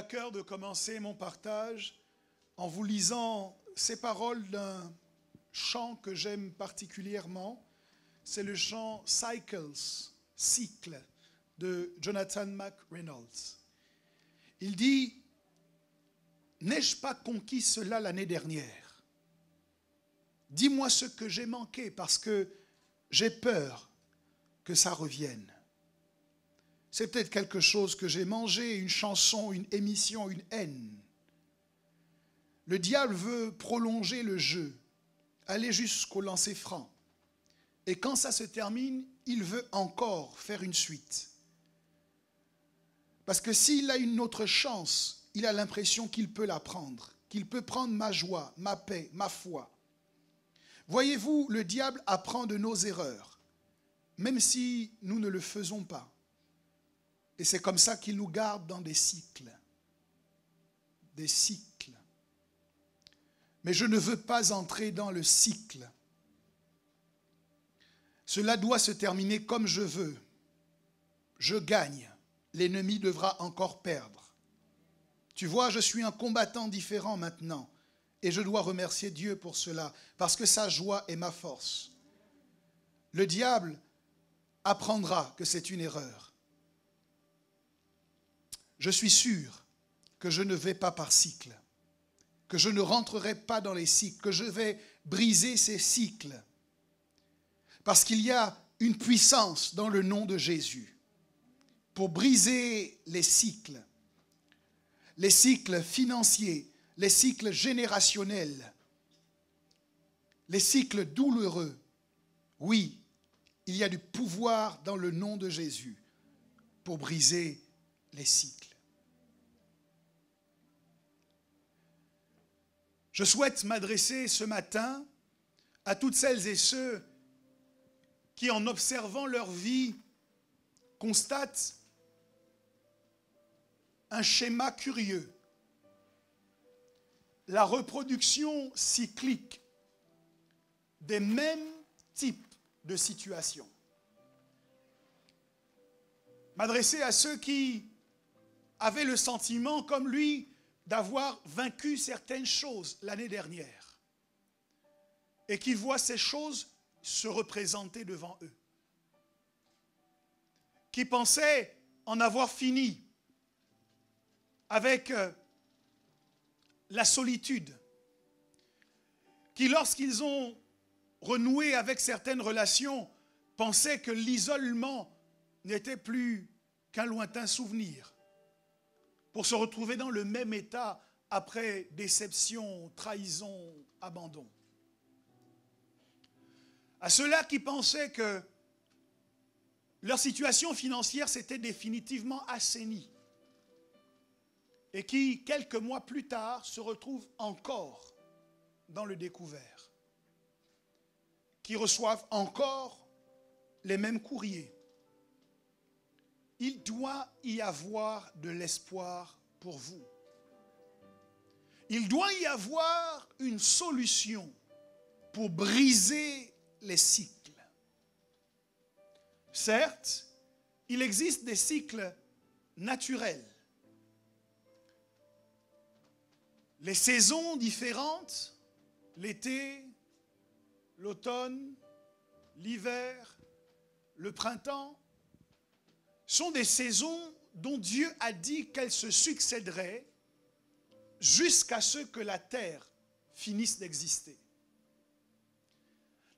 à cœur de commencer mon partage en vous lisant ces paroles d'un chant que j'aime particulièrement. C'est le chant Cycles, Cycle, de Jonathan McReynolds. Il dit « N'ai-je pas conquis cela l'année dernière? Dis-moi ce que j'ai manqué parce que j'ai peur que ça revienne. » C'est peut-être quelque chose que j'ai mangé, une chanson, une émission, une haine. Le diable veut prolonger le jeu, aller jusqu'au lancer franc. Et quand ça se termine, il veut encore faire une suite. Parce que s'il a une autre chance, il a l'impression qu'il peut la prendre, qu'il peut prendre ma joie, ma paix, ma foi. Voyez-vous, le diable apprend de nos erreurs, même si nous ne le faisons pas. Et c'est comme ça qu'il nous garde dans des cycles. Des cycles. Mais je ne veux pas entrer dans le cycle. Cela doit se terminer comme je veux. Je gagne. L'ennemi devra encore perdre. Tu vois, je suis un combattant différent maintenant. Et je dois remercier Dieu pour cela, parce que sa joie est ma force. Le diable apprendra que c'est une erreur. Je suis sûr que je ne vais pas par cycle, que je ne rentrerai pas dans les cycles, que je vais briser ces cycles. Parce qu'il y a une puissance dans le nom de Jésus pour briser les cycles financiers, les cycles générationnels, les cycles douloureux. Oui, il y a du pouvoir dans le nom de Jésus pour briser les cycles. Je souhaite m'adresser ce matin à toutes celles et ceux qui, en observant leur vie, constatent un schéma curieux. La reproduction cyclique des mêmes types de situations. M'adresser à ceux qui avaient le sentiment, comme lui, d'avoir vaincu certaines choses l'année dernière et qui voient ces choses se représenter devant eux, qui pensaient en avoir fini avec la solitude, qui lorsqu'ils ont renoué avec certaines relations pensaient que l'isolement n'était plus qu'un lointain souvenir, pour se retrouver dans le même état après déception, trahison, abandon. À ceux-là qui pensaient que leur situation financière s'était définitivement assainie et qui, quelques mois plus tard, se retrouvent encore dans le découvert, qui reçoivent encore les mêmes courriers. Il doit y avoir de l'espoir pour vous. Il doit y avoir une solution pour briser les cycles. Certes, il existe des cycles naturels. Les saisons différentes, l'été, l'automne, l'hiver, le printemps, sont des saisons dont Dieu a dit qu'elles se succéderaient jusqu'à ce que la terre finisse d'exister.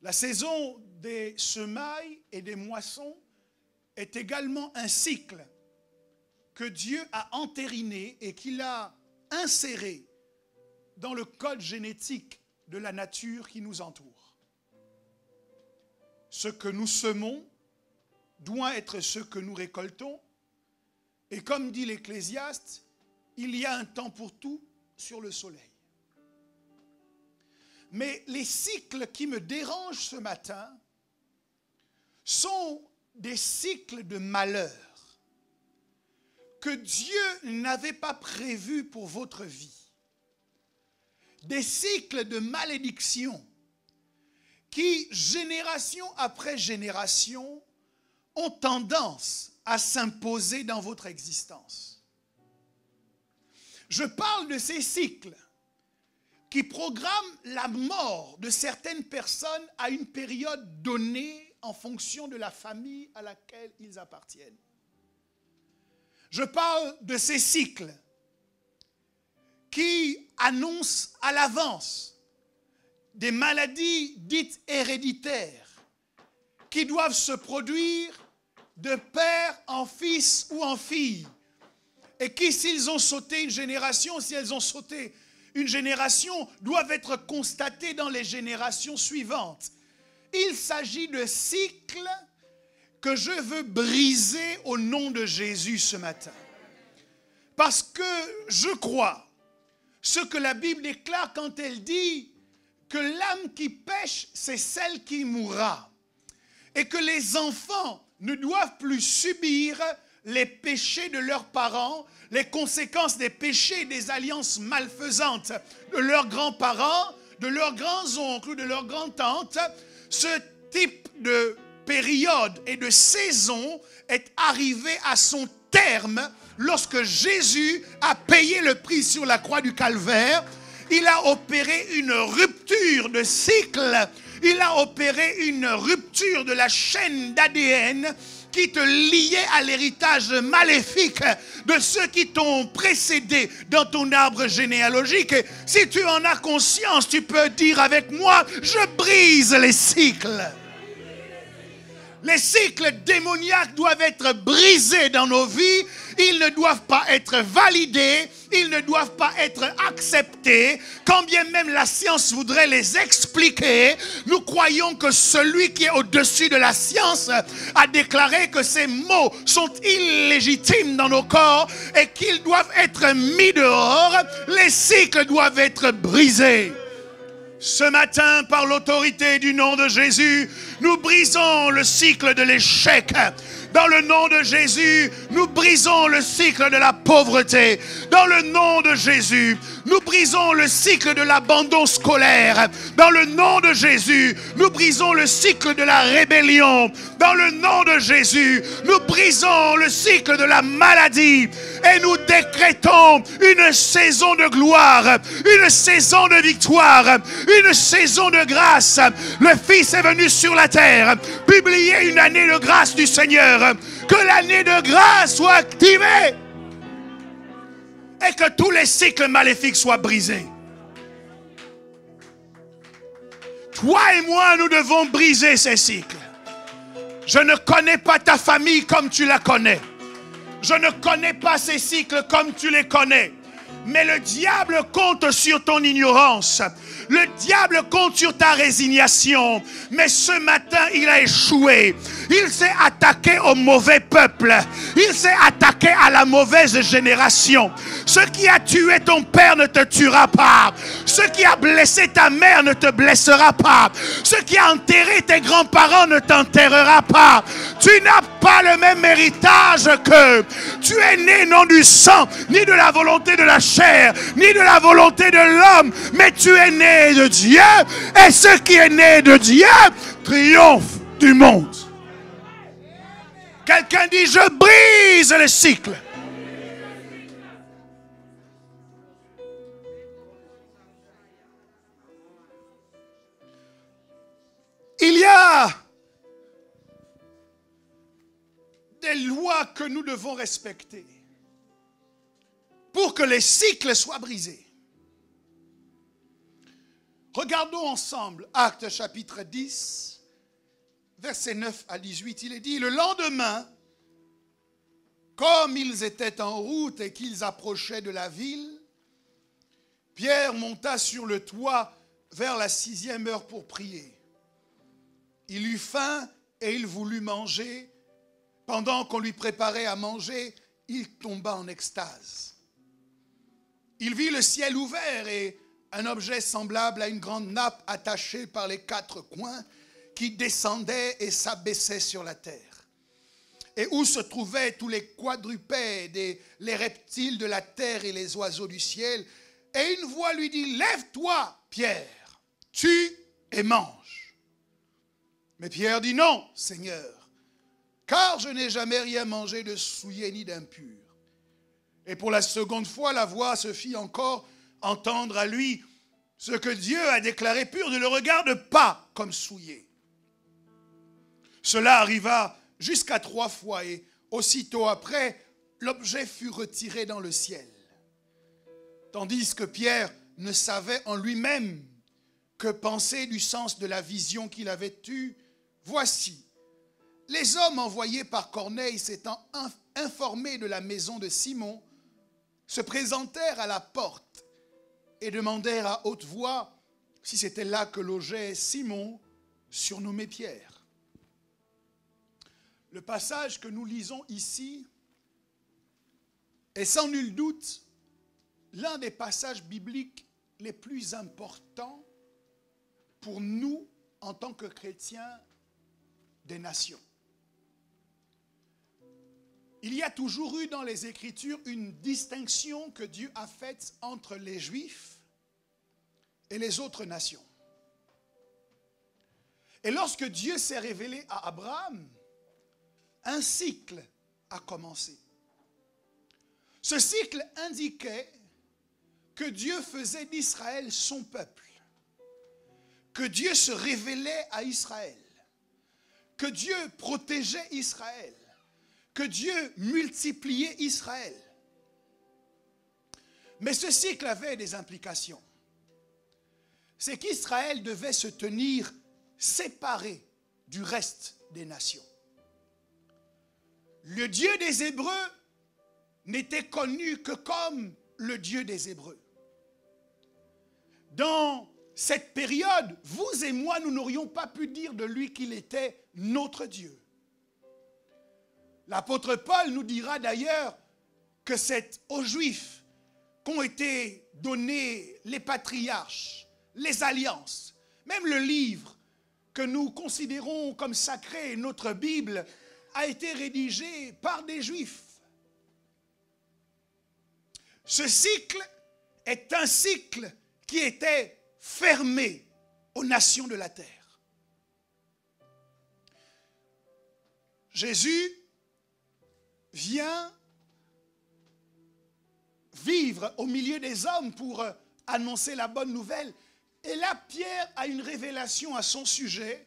La saison des semailles et des moissons est également un cycle que Dieu a entériné et qu'il a inséré dans le code génétique de la nature qui nous entoure. Ce que nous semons doit être ce que nous récoltons. Et comme dit l'Ecclésiaste, il y a un temps pour tout sur le soleil. Mais les cycles qui me dérangent ce matin sont des cycles de malheur que Dieu n'avait pas prévus pour votre vie. Des cycles de malédiction qui, génération après génération, ont tendance à s'imposer dans votre existence. Je parle de ces cycles qui programment la mort de certaines personnes à une période donnée en fonction de la famille à laquelle ils appartiennent. Je parle de ces cycles qui annoncent à l'avance des maladies dites héréditaires qui doivent se produire de père en fils ou en fille. Et qui, s'ils ont sauté une génération, si elles ont sauté une génération, doivent être constatées dans les générations suivantes. Il s'agit de cycles que je veux briser au nom de Jésus ce matin. Parce que je crois ce que la Bible déclare quand elle dit que l'âme qui pêche, c'est celle qui mourra. Et que les enfants ne doivent plus subir les péchés de leurs parents, les conséquences des péchés et des alliances malfaisantes de leurs grands-parents, de leurs grands-oncles ou de leurs grands-tantes. Ce type de période et de saison est arrivé à son terme lorsque Jésus a payé le prix sur la croix du Calvaire. Il a opéré une rupture de cycle. Il a opéré une rupture de la chaîne d'ADN qui te liait à l'héritage maléfique de ceux qui t'ont précédé dans ton arbre généalogique. Et si tu en as conscience, tu peux dire avec moi, je brise les cycles. Les cycles démoniaques doivent être brisés dans nos vies. Ils ne doivent pas être validés. Ils ne doivent pas être acceptés. Quand bien même la science voudrait les expliquer, nous croyons que celui qui est au-dessus de la science a déclaré que ces mots sont illégitimes dans nos corps et qu'ils doivent être mis dehors. Les cycles doivent être brisés. Ce matin, par l'autorité du nom de Jésus, nous brisons le cycle de l'échec. Dans le nom de Jésus, nous brisons le cycle de la pauvreté. Dans le nom de Jésus, nous brisons le cycle de l'abandon scolaire. Dans le nom de Jésus, nous brisons le cycle de la rébellion. Dans le nom de Jésus, nous brisons le cycle de la maladie. Et nous décrétons une saison de gloire, une saison de victoire, une saison de grâce. Le Fils est venu sur la terre, publier une année de grâce du Seigneur. Que l'année de grâce soit activée et que tous les cycles maléfiques soient brisés. Toi et moi, nous devons briser ces cycles. Je ne connais pas ta famille comme tu la connais. Je ne connais pas ces cycles comme tu les connais. Mais le diable compte sur ton ignorance. Le diable compte sur ta résignation. Mais ce matin, il a échoué. Il s'est attaqué au mauvais peuple. Il s'est attaqué à la mauvaise génération. Ce qui a tué ton père ne te tuera pas. Ce qui a blessé ta mère ne te blessera pas. Ce qui a enterré tes grands-parents ne t'enterrera pas. Tu n'as pas le même héritage qu'eux. Tu es né non du sang, ni de la volonté de la chair, ni de la volonté de l'homme, mais tu es né de Dieu. Et ce qui est né de Dieu triomphe du monde. Quelqu'un dit, je brise le cycle. Il y a des lois que nous devons respecter pour que les cycles soient brisés. Regardons ensemble Actes chapitre 10, versets 9 à 18. Il est dit, le lendemain, comme ils étaient en route et qu'ils approchaient de la ville, Pierre monta sur le toit vers la 6e heure pour prier. Il eut faim et il voulut manger. Pendant qu'on lui préparait à manger, il tomba en extase. Il vit le ciel ouvert et un objet semblable à une grande nappe attachée par les 4 coins qui descendait et s'abaissait sur la terre. Et où se trouvaient tous les quadrupèdes et les reptiles de la terre et les oiseaux du ciel. Et une voix lui dit, lève-toi, Pierre, tue et mange. Mais Pierre dit, non, Seigneur, car je n'ai jamais rien mangé de souillé ni d'impur. Et pour la seconde fois, la voix se fit encore entendre à lui. Ce que Dieu a déclaré pur, ne le regarde pas comme souillé. Cela arriva jusqu'à 3 fois et aussitôt après, l'objet fut retiré dans le ciel. Tandis que Pierre ne savait en lui-même que penser du sens de la vision qu'il avait eue. Voici, les hommes envoyés par Corneille s'étant informés de la maison de Simon, se présentèrent à la porte et demandèrent à haute voix si c'était là que logeait Simon, surnommé Pierre. Le passage que nous lisons ici est sans nul doute l'un des passages bibliques les plus importants pour nous en tant que chrétiens des nations. Il y a toujours eu dans les Écritures une distinction que Dieu a faite entre les Juifs et les autres nations. Et lorsque Dieu s'est révélé à Abraham, un cycle a commencé. Ce cycle indiquait que Dieu faisait d'Israël son peuple, que Dieu se révélait à Israël, que Dieu protégeait Israël, que Dieu multipliait Israël. Mais ce cycle avait des implications. C'est qu'Israël devait se tenir séparé du reste des nations. Le Dieu des Hébreux n'était connu que comme le Dieu des Hébreux. Dans cette période, vous et moi, nous n'aurions pas pu dire de lui qu'il était notre Dieu. L'apôtre Paul nous dira d'ailleurs que c'est aux Juifs qu'ont été donnés les patriarches, les alliances, même le livre que nous considérons comme sacré, notre Bible, a été rédigé par des Juifs. Ce cycle est un cycle qui était fermé aux nations de la terre. Jésus vient vivre au milieu des hommes pour annoncer la bonne nouvelle. Et là, Pierre a une révélation à son sujet.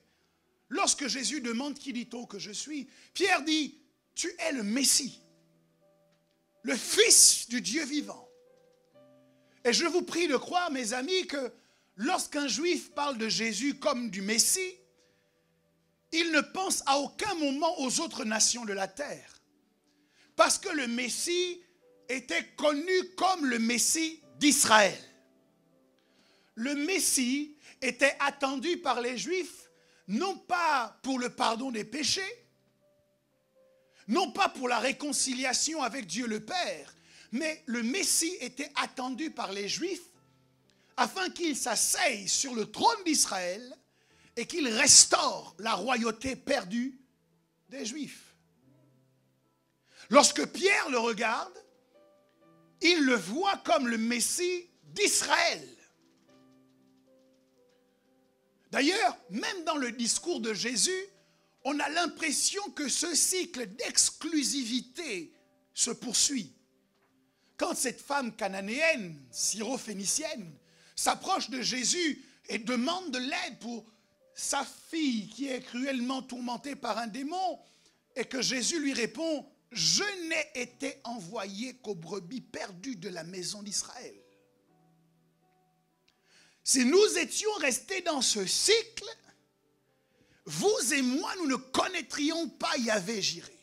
Lorsque Jésus demande « Qui dit-on que je suis ?» Pierre dit « Tu es le Messie, le Fils du Dieu vivant. » Et je vous prie de croire, mes amis, que lorsqu'un Juif parle de Jésus comme du Messie, il ne pense à aucun moment aux autres nations de la terre. Parce que le Messie était connu comme le Messie d'Israël. Le Messie était attendu par les Juifs, non pas pour le pardon des péchés, non pas pour la réconciliation avec Dieu le Père, mais le Messie était attendu par les Juifs afin qu'il s'asseye sur le trône d'Israël et qu'il restaure la royauté perdue des Juifs. Lorsque Pierre le regarde, il le voit comme le Messie d'Israël. D'ailleurs, même dans le discours de Jésus, on a l'impression que ce cycle d'exclusivité se poursuit. Quand cette femme cananéenne, syro-phénicienne, s'approche de Jésus et demande de l'aide pour sa fille qui est cruellement tourmentée par un démon, et que Jésus lui répond « Je n'ai été envoyé qu'aux brebis perdues de la maison d'Israël. » Si nous étions restés dans ce cycle, vous et moi, nous ne connaîtrions pas Yahvé Jiré.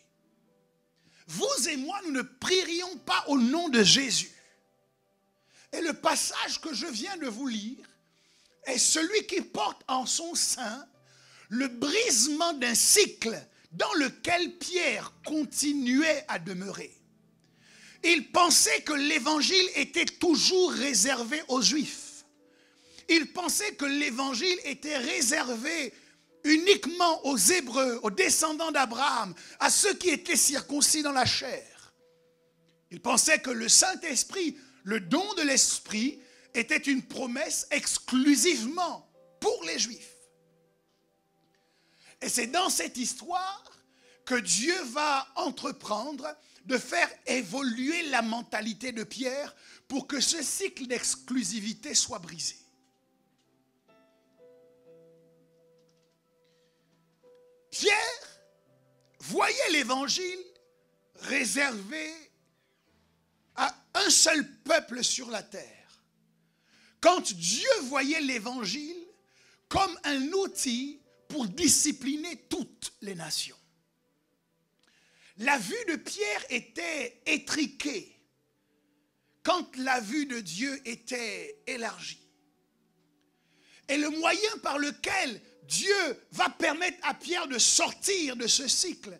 Vous et moi, nous ne prierions pas au nom de Jésus. Et le passage que je viens de vous lire est celui qui porte en son sein le brisement d'un cycle dans lequel Pierre continuait à demeurer. Il pensait que l'évangile était toujours réservé aux Juifs. Il pensait que l'évangile était réservé uniquement aux Hébreux, aux descendants d'Abraham, à ceux qui étaient circoncis dans la chair. Il pensait que le Saint-Esprit, le don de l'Esprit, était une promesse exclusivement pour les Juifs. Et c'est dans cette histoire que Dieu va entreprendre de faire évoluer la mentalité de Pierre pour que ce cycle d'exclusivité soit brisé. Pierre voyait l'évangile réservé à un seul peuple sur la terre. Quand Dieu voyait l'évangile comme un outil pour discipliner toutes les nations. La vue de Pierre était étriquée quand la vue de Dieu était élargie. Et le moyen par lequel Dieu va permettre à Pierre de sortir de ce cycle,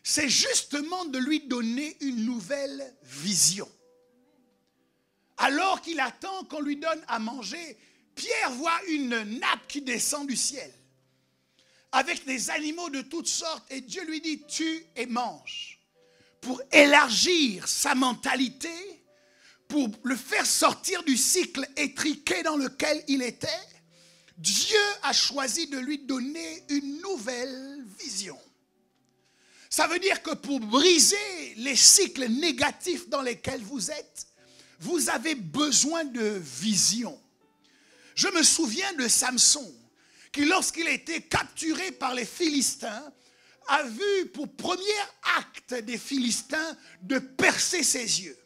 c'est justement de lui donner une nouvelle vision. Alors qu'il attend qu'on lui donne à manger, Pierre voit une nappe qui descend du ciel, avec des animaux de toutes sortes, et Dieu lui dit, tue et mange, pour élargir sa mentalité, pour le faire sortir du cycle étriqué dans lequel il était. Dieu a choisi de lui donner une nouvelle vision. Ça veut dire que pour briser les cycles négatifs dans lesquels vous êtes, vous avez besoin de vision. Je me souviens de Samson, qui lorsqu'il a été capturé par les Philistins, a vu pour premier acte des Philistins de percer ses yeux.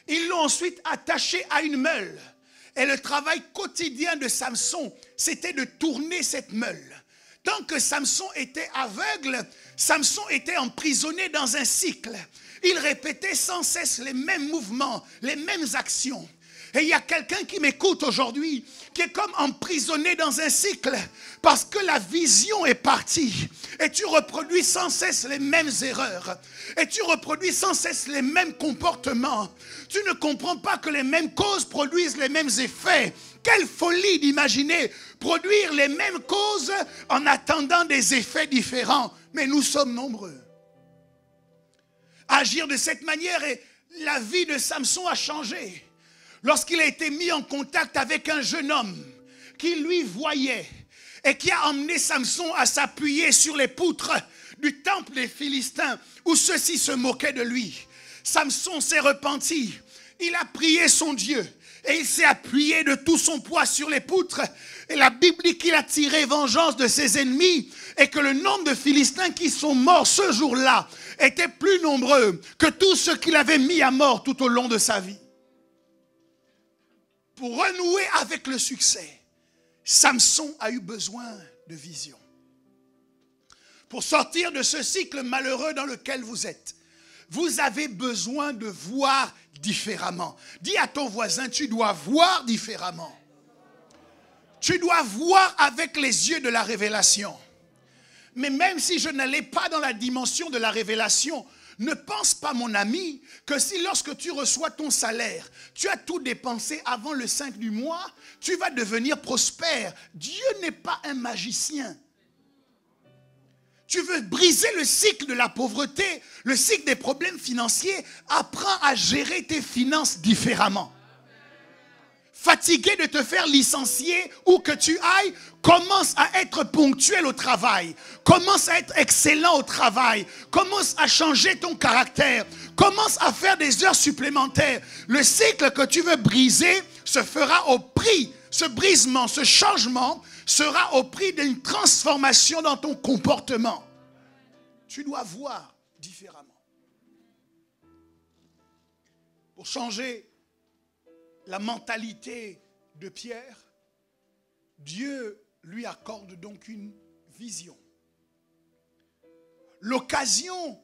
Ils l'ont ensuite attaché à une meule. Et le travail quotidien de Samson, c'était de tourner cette meule. Tant que Samson était aveugle, Samson était emprisonné dans un cycle. Il répétait sans cesse les mêmes mouvements, les mêmes actions. Et il y a quelqu'un qui m'écoute aujourd'hui, qui est comme emprisonné dans un cycle, parce que la vision est partie. Et tu reproduis sans cesse les mêmes erreurs. Et tu reproduis sans cesse les mêmes comportements. Tu ne comprends pas que les mêmes causes produisent les mêmes effets. Quelle folie d'imaginer produire les mêmes causes en attendant des effets différents. Mais nous sommes nombreux. Agir de cette manière, et la vie de Samson a changé. Lorsqu'il a été mis en contact avec un jeune homme qui lui voyait et qui a emmené Samson à s'appuyer sur les poutres du temple des Philistins où ceux-ci se moquaient de lui. Samson s'est repenti, il a prié son Dieu et il s'est appuyé de tout son poids sur les poutres. Et la Bible dit qu'il a tiré vengeance de ses ennemis et que le nombre de Philistins qui sont morts ce jour-là était plus nombreux que tous ceux qu'il avait mis à mort tout au long de sa vie. Pour renouer avec le succès, Samson a eu besoin de vision. Pour sortir de ce cycle malheureux dans lequel vous êtes, vous avez besoin de voir différemment. Dis à ton voisin, tu dois voir différemment. Tu dois voir avec les yeux de la révélation. Mais même si je n'allais pas dans la dimension de la révélation, ne pense pas, mon ami, que si lorsque tu reçois ton salaire, tu as tout dépensé avant le 5 du mois, tu vas devenir prospère. Dieu n'est pas un magicien. Tu veux briser le cycle de la pauvreté, le cycle des problèmes financiers, apprends à gérer tes finances différemment. Fatigué de te faire licencier où que tu ailles, commence à être ponctuel au travail. Commence à être excellent au travail. Commence à changer ton caractère. Commence à faire des heures supplémentaires. Le cycle que tu veux briser se fera au prix. Ce brisement, ce changement sera au prix d'une transformation dans ton comportement. Tu dois voir différemment. Pour changer la mentalité de Pierre, Dieu lui accorde donc une vision. L'occasion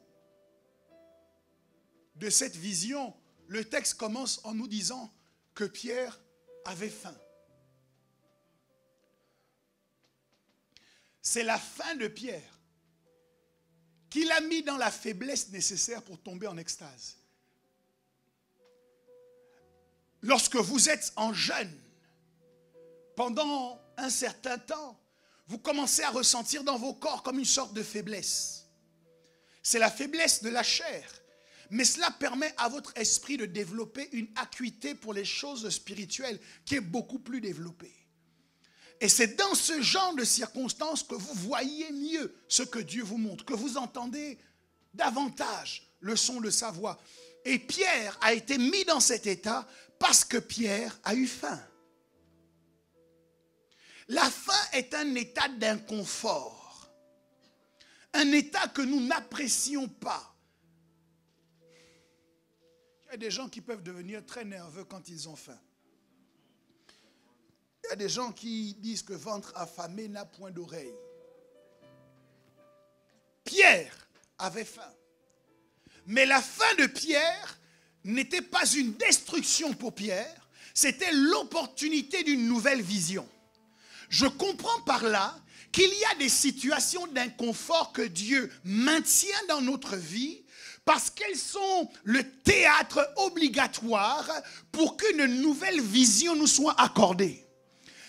de cette vision, le texte commence en nous disant que Pierre avait faim. C'est la faim de Pierre qui l'a mis dans la faiblesse nécessaire pour tomber en extase. Lorsque vous êtes en jeûne, pendant un certain temps, vous commencez à ressentir dans vos corps comme une sorte de faiblesse. C'est la faiblesse de la chair. Mais cela permet à votre esprit de développer une acuité pour les choses spirituelles qui est beaucoup plus développée. Et c'est dans ce genre de circonstances que vous voyez mieux ce que Dieu vous montre, que vous entendez davantage le son de sa voix. Et Pierre a été mis dans cet état parce que Pierre a eu faim. La faim est un état d'inconfort, un état que nous n'apprécions pas. Il y a des gens qui peuvent devenir très nerveux quand ils ont faim. Il y a des gens qui disent que ventre affamé n'a point d'oreille. Pierre avait faim. Mais la faim de Pierre n'était pas une destruction pour Pierre, c'était l'opportunité d'une nouvelle vision. Je comprends par là qu'il y a des situations d'inconfort que Dieu maintient dans notre vie parce qu'elles sont le théâtre obligatoire pour qu'une nouvelle vision nous soit accordée.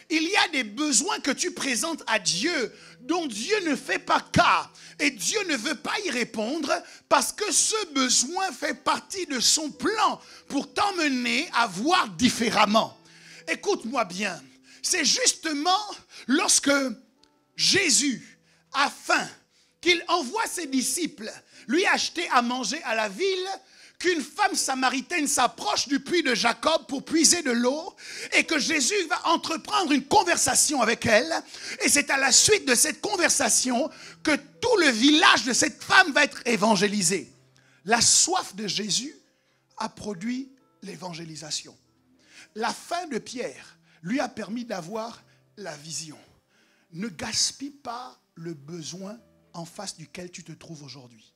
Il y a des besoins que tu présentes à Dieu dont Dieu ne fait pas cas. Et Dieu ne veut pas y répondre parce que ce besoin fait partie de son plan pour t'emmener à voir différemment. Écoute-moi bien. C'est justement lorsque Jésus a faim, qu'il envoie ses disciples lui acheter à manger à la ville, qu'une femme samaritaine s'approche du puits de Jacob pour puiser de l'eau et que Jésus va entreprendre une conversation avec elle. Et c'est à la suite de cette conversation que tout le village de cette femme va être évangélisé. La soif de Jésus a produit l'évangélisation. La faim de Pierre lui a permis d'avoir la vision. Ne gaspille pas le besoin en face duquel tu te trouves aujourd'hui.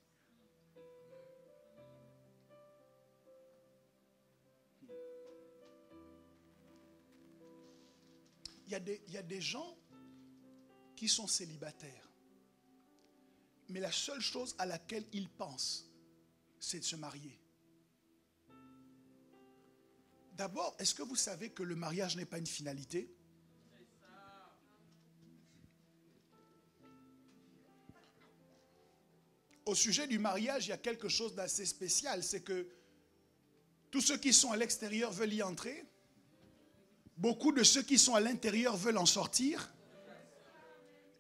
Il y a des gens qui sont célibataires. Mais la seule chose à laquelle ils pensent, c'est de se marier. D'abord, est-ce que vous savez que le mariage n'est pas une finalité? Au sujet du mariage, il y a quelque chose d'assez spécial. C'est que tous ceux qui sont à l'extérieur veulent y entrer. Beaucoup de ceux qui sont à l'intérieur veulent en sortir.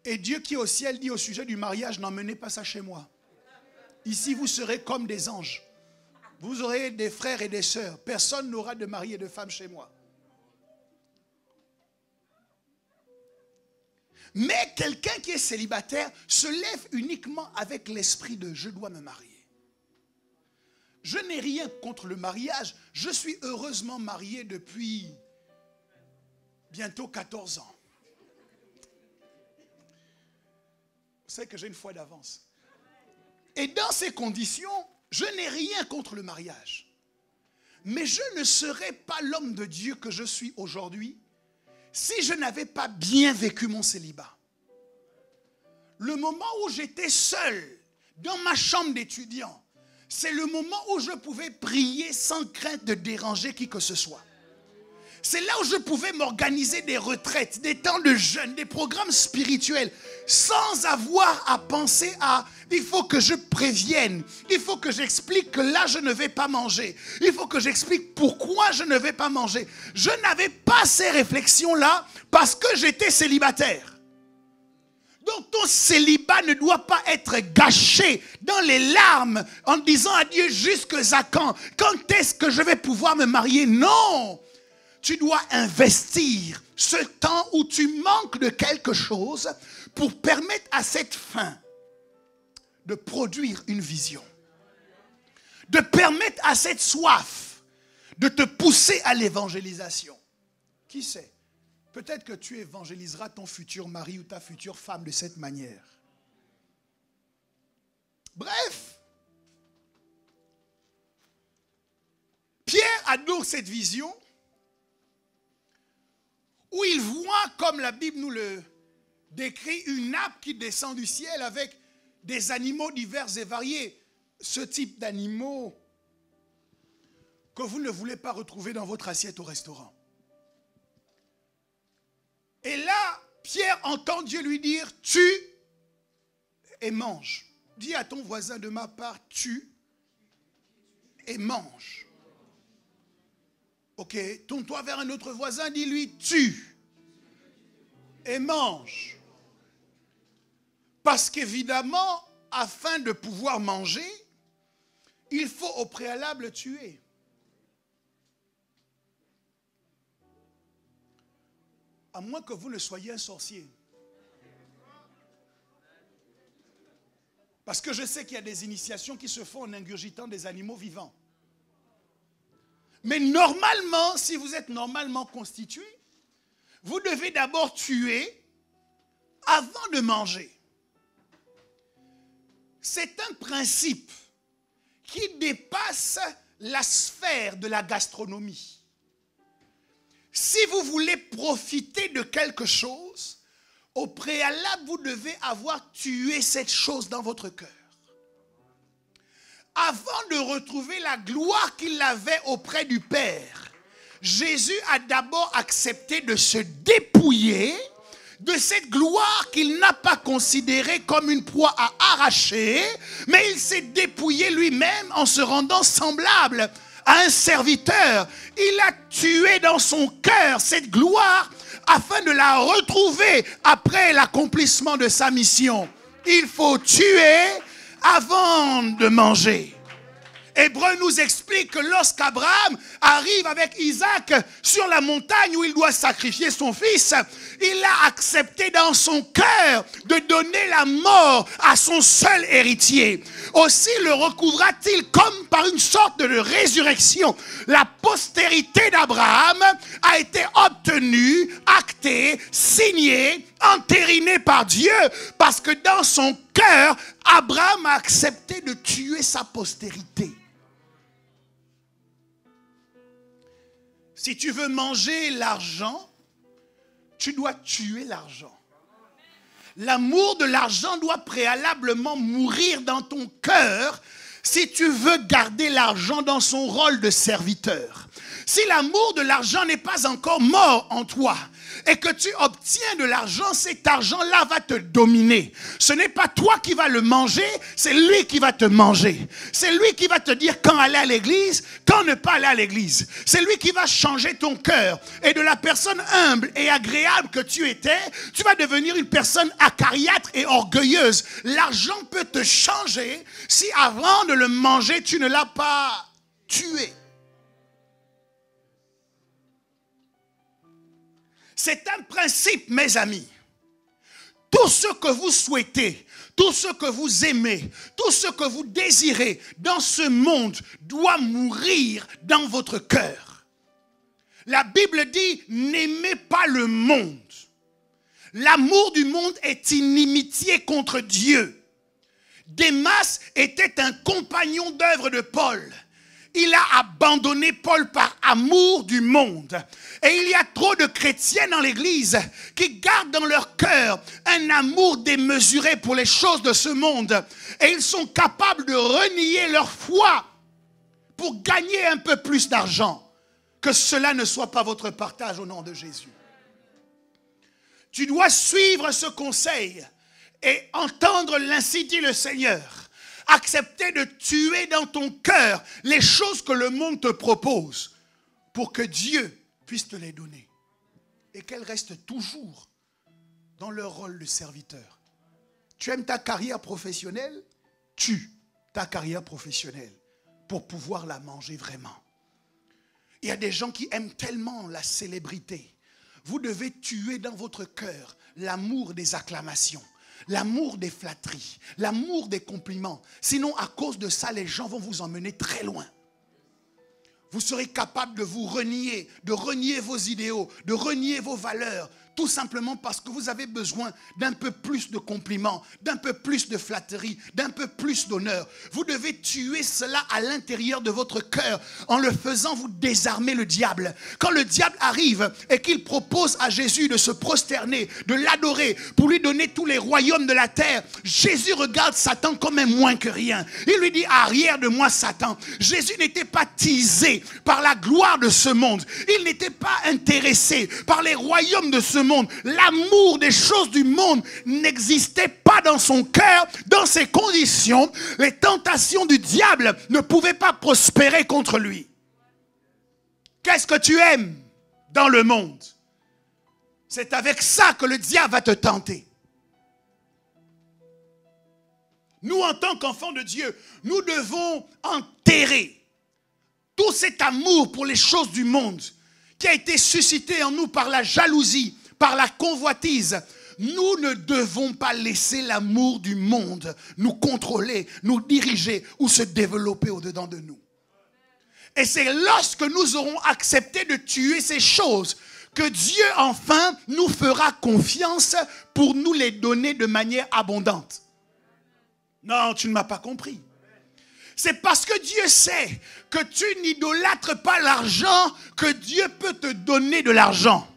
Et Dieu qui est au ciel dit au sujet du mariage, n'emmenez pas ça chez moi. Ici, vous serez comme des anges. Vous aurez des frères et des sœurs. Personne n'aura de mari et de femme chez moi. Mais quelqu'un qui est célibataire se lève uniquement avec l'esprit de « je dois me marier ». Je n'ai rien contre le mariage. Je suis heureusement marié depuis bientôt 14 ans. Vous savez que j'ai une foi d'avance. Et dans ces conditions, je n'ai rien contre le mariage. Mais je ne serais pas l'homme de Dieu que je suis aujourd'hui si je n'avais pas bien vécu mon célibat. Le moment où j'étais seul dans ma chambre d'étudiant, c'est le moment où je pouvais prier sans crainte de déranger qui que ce soit. C'est là où je pouvais m'organiser des retraites, des temps de jeûne, des programmes spirituels, sans avoir à penser à « il faut que je prévienne, il faut que j'explique que là je ne vais pas manger, il faut que j'explique pourquoi je ne vais pas manger ». Je n'avais pas ces réflexions-là parce que j'étais célibataire. Donc ton célibat ne doit pas être gâché dans les larmes en disant à Dieu « jusqu'à quand? Quand est-ce que je vais pouvoir me marier ?» Non! Tu dois investir ce temps où tu manques de quelque chose pour permettre à cette faim de produire une vision. De permettre à cette soif de te pousser à l'évangélisation. Qui sait? Peut-être que tu évangéliseras ton futur mari ou ta future femme de cette manière. Bref. Pierre a donc cette vision où il voit, comme la Bible nous le décrit, une nappe qui descend du ciel avec des animaux divers et variés. Ce type d'animaux que vous ne voulez pas retrouver dans votre assiette au restaurant. Et là, Pierre entend Dieu lui dire, tue et mange. Dis à ton voisin de ma part, tue et mange. Ok, tourne-toi vers un autre voisin, dis-lui, tue et mange. Parce qu'évidemment, afin de pouvoir manger, il faut au préalable tuer. À moins que vous ne soyez un sorcier. Parce que je sais qu'il y a des initiations qui se font en ingurgitant des animaux vivants. Mais normalement, si vous êtes normalement constitué, vous devez d'abord tuer avant de manger. C'est un principe qui dépasse la sphère de la gastronomie. Si vous voulez profiter de quelque chose, au préalable, vous devez avoir tué cette chose dans votre cœur. Avant de retrouver la gloire qu'il avait auprès du Père, Jésus a d'abord accepté de se dépouiller de cette gloire qu'il n'a pas considérée comme une proie à arracher, mais il s'est dépouillé lui-même en se rendant semblable à un serviteur. Il a tué dans son cœur cette gloire afin de la retrouver après l'accomplissement de sa mission. Il faut tuer avant de manger. Hébreu nous explique que lorsqu'Abraham arrive avec Isaac sur la montagne où il doit sacrifier son fils, il a accepté dans son cœur de donner la mort à son seul héritier. Aussi le recouvra-t-il comme par une sorte de résurrection. La postérité d'Abraham a été obtenue, actée, signée, entérinée par Dieu, parce que dans son cœur, Abraham a accepté de tuer sa postérité. Si tu veux manger l'argent, tu dois tuer l'argent. L'amour de l'argent doit préalablement mourir dans ton cœur si tu veux garder l'argent dans son rôle de serviteur. Si l'amour de l'argent n'est pas encore mort en toi et que tu obtiens de l'argent, cet argent-là va te dominer. Ce n'est pas toi qui vas le manger, c'est lui qui va te manger. C'est lui qui va te dire quand aller à l'église, quand ne pas aller à l'église. C'est lui qui va changer ton cœur. Et de la personne humble et agréable que tu étais, tu vas devenir une personne acariâtre et orgueilleuse. L'argent peut te changer si avant de le manger, tu ne l'as pas tué. C'est un principe, mes amis. Tout ce que vous souhaitez, tout ce que vous aimez, tout ce que vous désirez dans ce monde doit mourir dans votre cœur. La Bible dit, n'aimez pas le monde. L'amour du monde est inimitié contre Dieu. Démas était un compagnon d'œuvre de Paul. Il a abandonné Paul par amour du monde. Et il y a trop de chrétiens dans l'église qui gardent dans leur cœur un amour démesuré pour les choses de ce monde. Et ils sont capables de renier leur foi pour gagner un peu plus d'argent. Que cela ne soit pas votre partage au nom de Jésus. Tu dois suivre ce conseil et entendre l'ainsi dit le Seigneur. Accepter de tuer dans ton cœur les choses que le monde te propose pour que Dieu puisse te les donner et qu'elles restent toujours dans leur rôle de serviteur. Tu aimes ta carrière professionnelle? Tue ta carrière professionnelle pour pouvoir la manger vraiment. Il y a des gens qui aiment tellement la célébrité. Vous devez tuer dans votre cœur l'amour des acclamations. L'amour des flatteries, l'amour des compliments. Sinon, à cause de ça, les gens vont vous emmener très loin. Vous serez capable de vous renier, de renier vos idéaux, de renier vos valeurs, tout simplement parce que vous avez besoin d'un peu plus de compliments, d'un peu plus de flatterie, d'un peu plus d'honneur. Vous devez tuer cela à l'intérieur de votre cœur. En le faisant, vous désarmez le diable. Quand le diable arrive et qu'il propose à Jésus de se prosterner, de l'adorer, pour lui donner tous les royaumes de la terre, Jésus regarde Satan comme un moins que rien. Il lui dit, arrière de moi Satan. Jésus n'était pas teasé par la gloire de ce monde. Il n'était pas intéressé par les royaumes de ce monde. L'amour des choses du monde n'existait pas dans son cœur. Dans ces conditions, les tentations du diable ne pouvaient pas prospérer contre lui. Qu'est-ce que tu aimes dans le monde? C'est avec ça que le diable va te tenter. nous en tant qu'enfants de Dieu, nous devons enterrer tout cet amour pour les choses du monde qui a été suscité en nous par la jalousie, par la convoitise. Nous ne devons pas laisser l'amour du monde nous contrôler, nous diriger ou se développer au-dedans de nous. Et c'est lorsque nous aurons accepté de tuer ces choses que Dieu enfin nous fera confiance pour nous les donner de manière abondante. Non, tu ne m'as pas compris. C'est parce que Dieu sait que tu n'idolâtres pas l'argent que Dieu peut te donner de l'argent.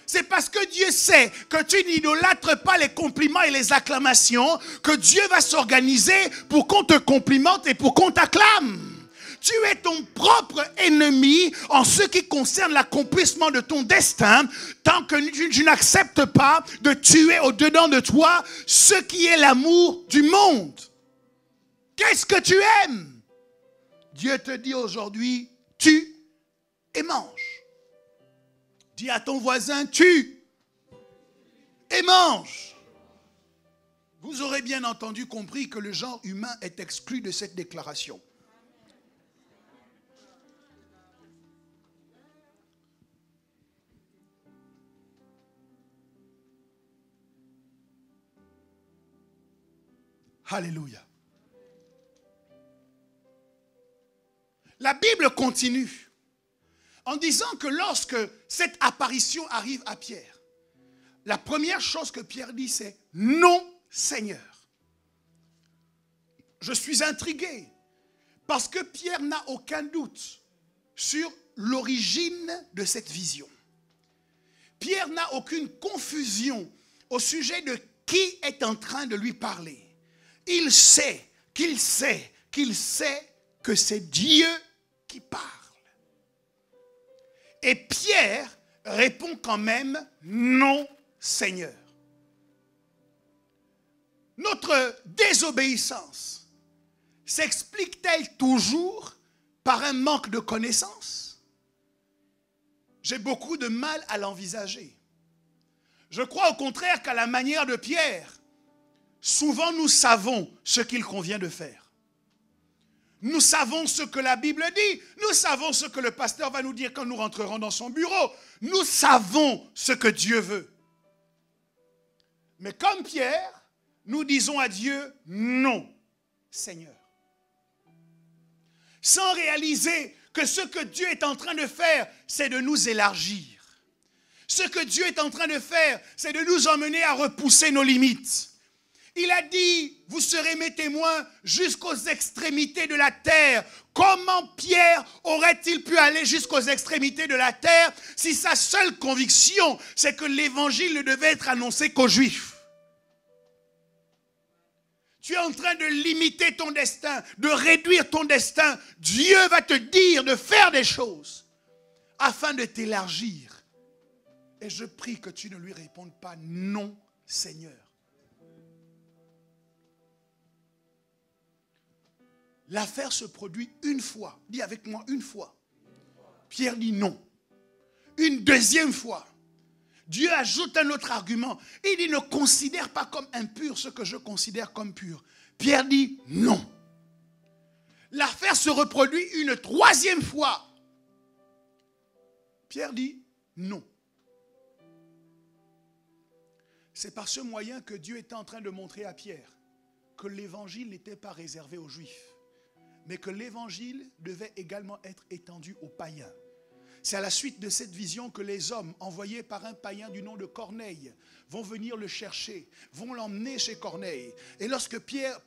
C'est parce que Dieu sait que tu n'idolâtres pas les compliments et les acclamations que Dieu va s'organiser pour qu'on te complimente et pour qu'on t'acclame. Tu es ton propre ennemi en ce qui concerne l'accomplissement de ton destin tant que tu n'acceptes pas de tuer au-dedans de toi ce qui est l'amour du monde. Qu'est-ce que tu aimes? Dieu te dit aujourd'hui, tue et mange. Dis à ton voisin, tue et mange. Vous aurez bien entendu compris que le genre humain est exclu de cette déclaration. Alléluia. La Bible continue en disant que lorsque cette apparition arrive à Pierre, la première chose que Pierre dit, c'est « Non, Seigneur ». Je suis intrigué parce que Pierre n'a aucun doute sur l'origine de cette vision. Pierre n'a aucune confusion au sujet de qui est en train de lui parler. Il sait que c'est Dieu qui parle. Et Pierre répond quand même « Non, Seigneur ». Notre désobéissance s'explique-t-elle toujours par un manque de connaissance? J'ai beaucoup de mal à l'envisager. Je crois au contraire qu'à la manière de Pierre, souvent nous savons ce qu'il convient de faire. Nous savons ce que la Bible dit. Nous savons ce que le pasteur va nous dire quand nous rentrerons dans son bureau. Nous savons ce que Dieu veut. Mais comme Pierre, nous disons à Dieu, non, Seigneur. Sans réaliser que ce que Dieu est en train de faire, c'est de nous élargir. Ce que Dieu est en train de faire, c'est de nous emmener à repousser nos limites. Il a dit, vous serez mes témoins jusqu'aux extrémités de la terre. Comment Pierre aurait-il pu aller jusqu'aux extrémités de la terre si sa seule conviction, c'est que l'évangile ne devait être annoncé qu'aux Juifs? Tu es en train de limiter ton destin, de réduire ton destin. Dieu va te dire de faire des choses afin de t'élargir. Et je prie que tu ne lui répondes pas non, Seigneur. L'affaire se produit une fois. Dis avec moi, une fois. Pierre dit non. Une deuxième fois. Dieu ajoute un autre argument. Il dit ne considère pas comme impur ce que je considère comme pur. Pierre dit non. L'affaire se reproduit une troisième fois. Pierre dit non. C'est par ce moyen que Dieu était en train de montrer à Pierre que l'évangile n'était pas réservé aux Juifs, mais que l'évangile devait également être étendu aux païens. C'est à la suite de cette vision que les hommes envoyés par un païen du nom de Corneille vont venir le chercher, vont l'emmener chez Corneille. Et lorsque Pierre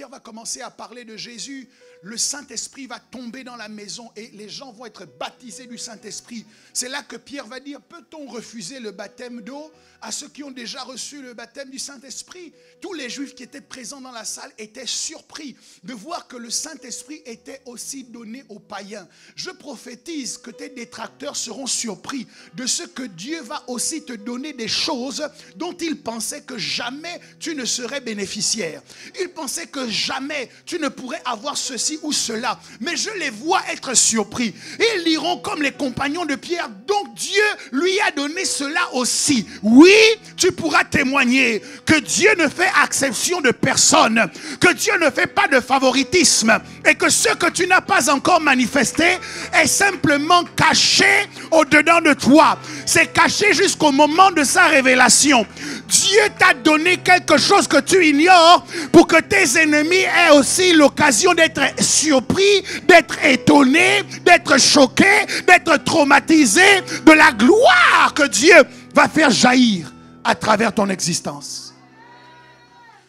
va commencer à parler de Jésus, le Saint-Esprit va tomber dans la maison et les gens vont être baptisés du Saint-Esprit. C'est là que Pierre va dire, peut-on refuser le baptême d'eau à ceux qui ont déjà reçu le baptême du Saint-Esprit? Tous les Juifs qui étaient présents dans la salle étaient surpris de voir que le Saint-Esprit était aussi donné aux païens. Je prophétise que tes détracteurs détracteurs seront surpris de ce que Dieu va aussi te donner des choses dont ils pensaient que jamais tu ne serais bénéficiaire. Ils pensaient que jamais tu ne pourrais avoir ceci ou cela. Mais je les vois être surpris. Ils diront comme les compagnons de Pierre, donc Dieu lui a donné cela aussi. Oui, tu pourras témoigner que Dieu ne fait exception de personne, que Dieu ne fait pas de favoritisme et que ce que tu n'as pas encore manifesté est simplement caché au-dedans de toi. C'est caché jusqu'au moment de sa révélation. Dieu t'a donné quelque chose que tu ignores pour que tes ennemis aient aussi l'occasion d'être surpris, d'être étonnés, d'être choqués, d'être traumatisés de la gloire que Dieu va faire jaillir à travers ton existence.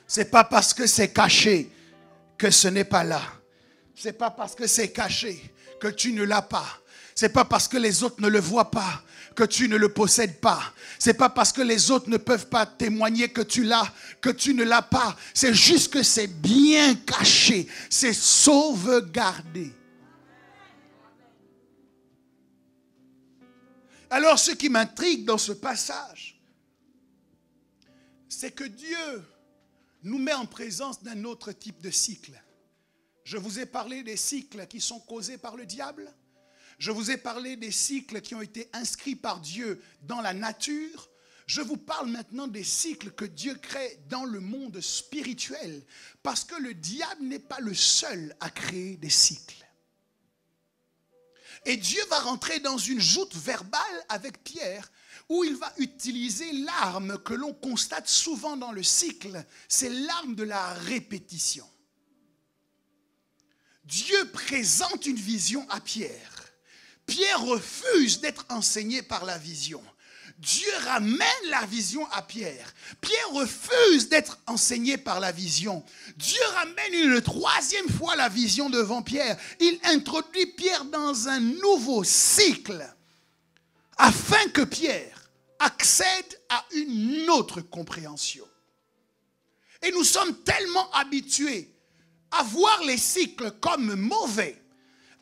C'est pas parce que c'est caché que ce n'est pas là. C'est pas parce que c'est caché que tu ne l'as pas. C'est pas parce que les autres ne le voient pas que tu ne le possèdes pas. C'est pas parce que les autres ne peuvent pas témoigner que tu l'as, que tu ne l'as pas. C'est juste que c'est bien caché. C'est sauvegardé. Alors, ce qui m'intrigue dans ce passage, c'est que Dieu nous met en présence d'un autre type de cycle. Je vous ai parlé des cycles qui sont causés par le diable. Je vous ai parlé des cycles qui ont été inscrits par Dieu dans la nature. Je vous parle maintenant des cycles que Dieu crée dans le monde spirituel. Parce que le diable n'est pas le seul à créer des cycles. Et Dieu va rentrer dans une joute verbale avec Pierre, où il va utiliser l'arme que l'on constate souvent dans le cycle. C'est l'arme de la répétition. Dieu présente une vision à Pierre. Pierre refuse d'être enseigné par la vision. Dieu ramène la vision à Pierre. Pierre refuse d'être enseigné par la vision. Dieu ramène une troisième fois la vision devant Pierre. Il introduit Pierre dans un nouveau cycle afin que Pierre accède à une autre compréhension. Et nous sommes tellement habitués à voir les cycles comme mauvais,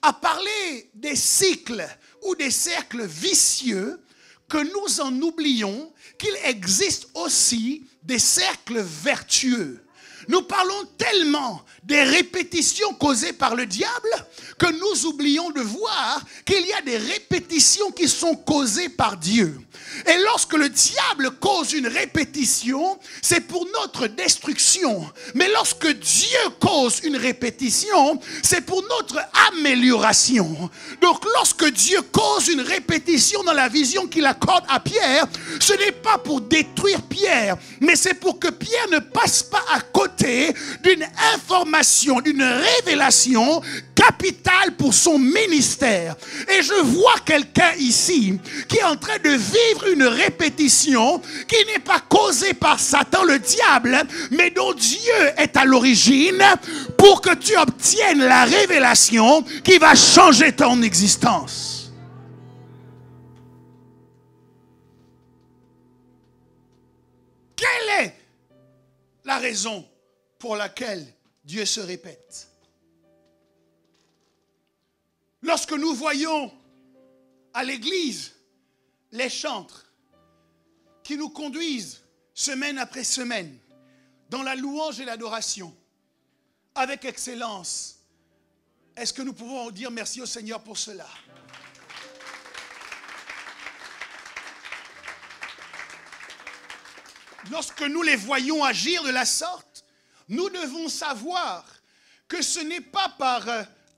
à parler des cycles ou des cercles vicieux, que nous en oublions qu'il existe aussi des cercles vertueux. Nous parlons tellement des répétitions causées par le diable que nous oublions de voir qu'il y a des répétitions qui sont causées par Dieu. Et lorsque le diable cause une répétition, c'est pour notre destruction. Mais lorsque Dieu cause une répétition, c'est pour notre amélioration. Donc lorsque Dieu cause une répétition dans la vision qu'il accorde à Pierre, ce n'est pas pour détruire Pierre, mais c'est pour que Pierre ne passe pas à côté d'une information, d'une révélation capitale pour son ministère. Et je vois quelqu'un ici qui est en train de vivre une répétition qui n'est pas causée par Satan le diable, mais dont Dieu est à l'origine pour que tu obtiennes la révélation qui va changer ton existence. Quelle est la raison pour laquelle Dieu se répète? Lorsque nous voyons à l'église les chantres qui nous conduisent semaine après semaine dans la louange et l'adoration avec excellence, est-ce que nous pouvons dire merci au Seigneur pour cela? Lorsque nous les voyons agir de la sorte, nous devons savoir que ce n'est pas par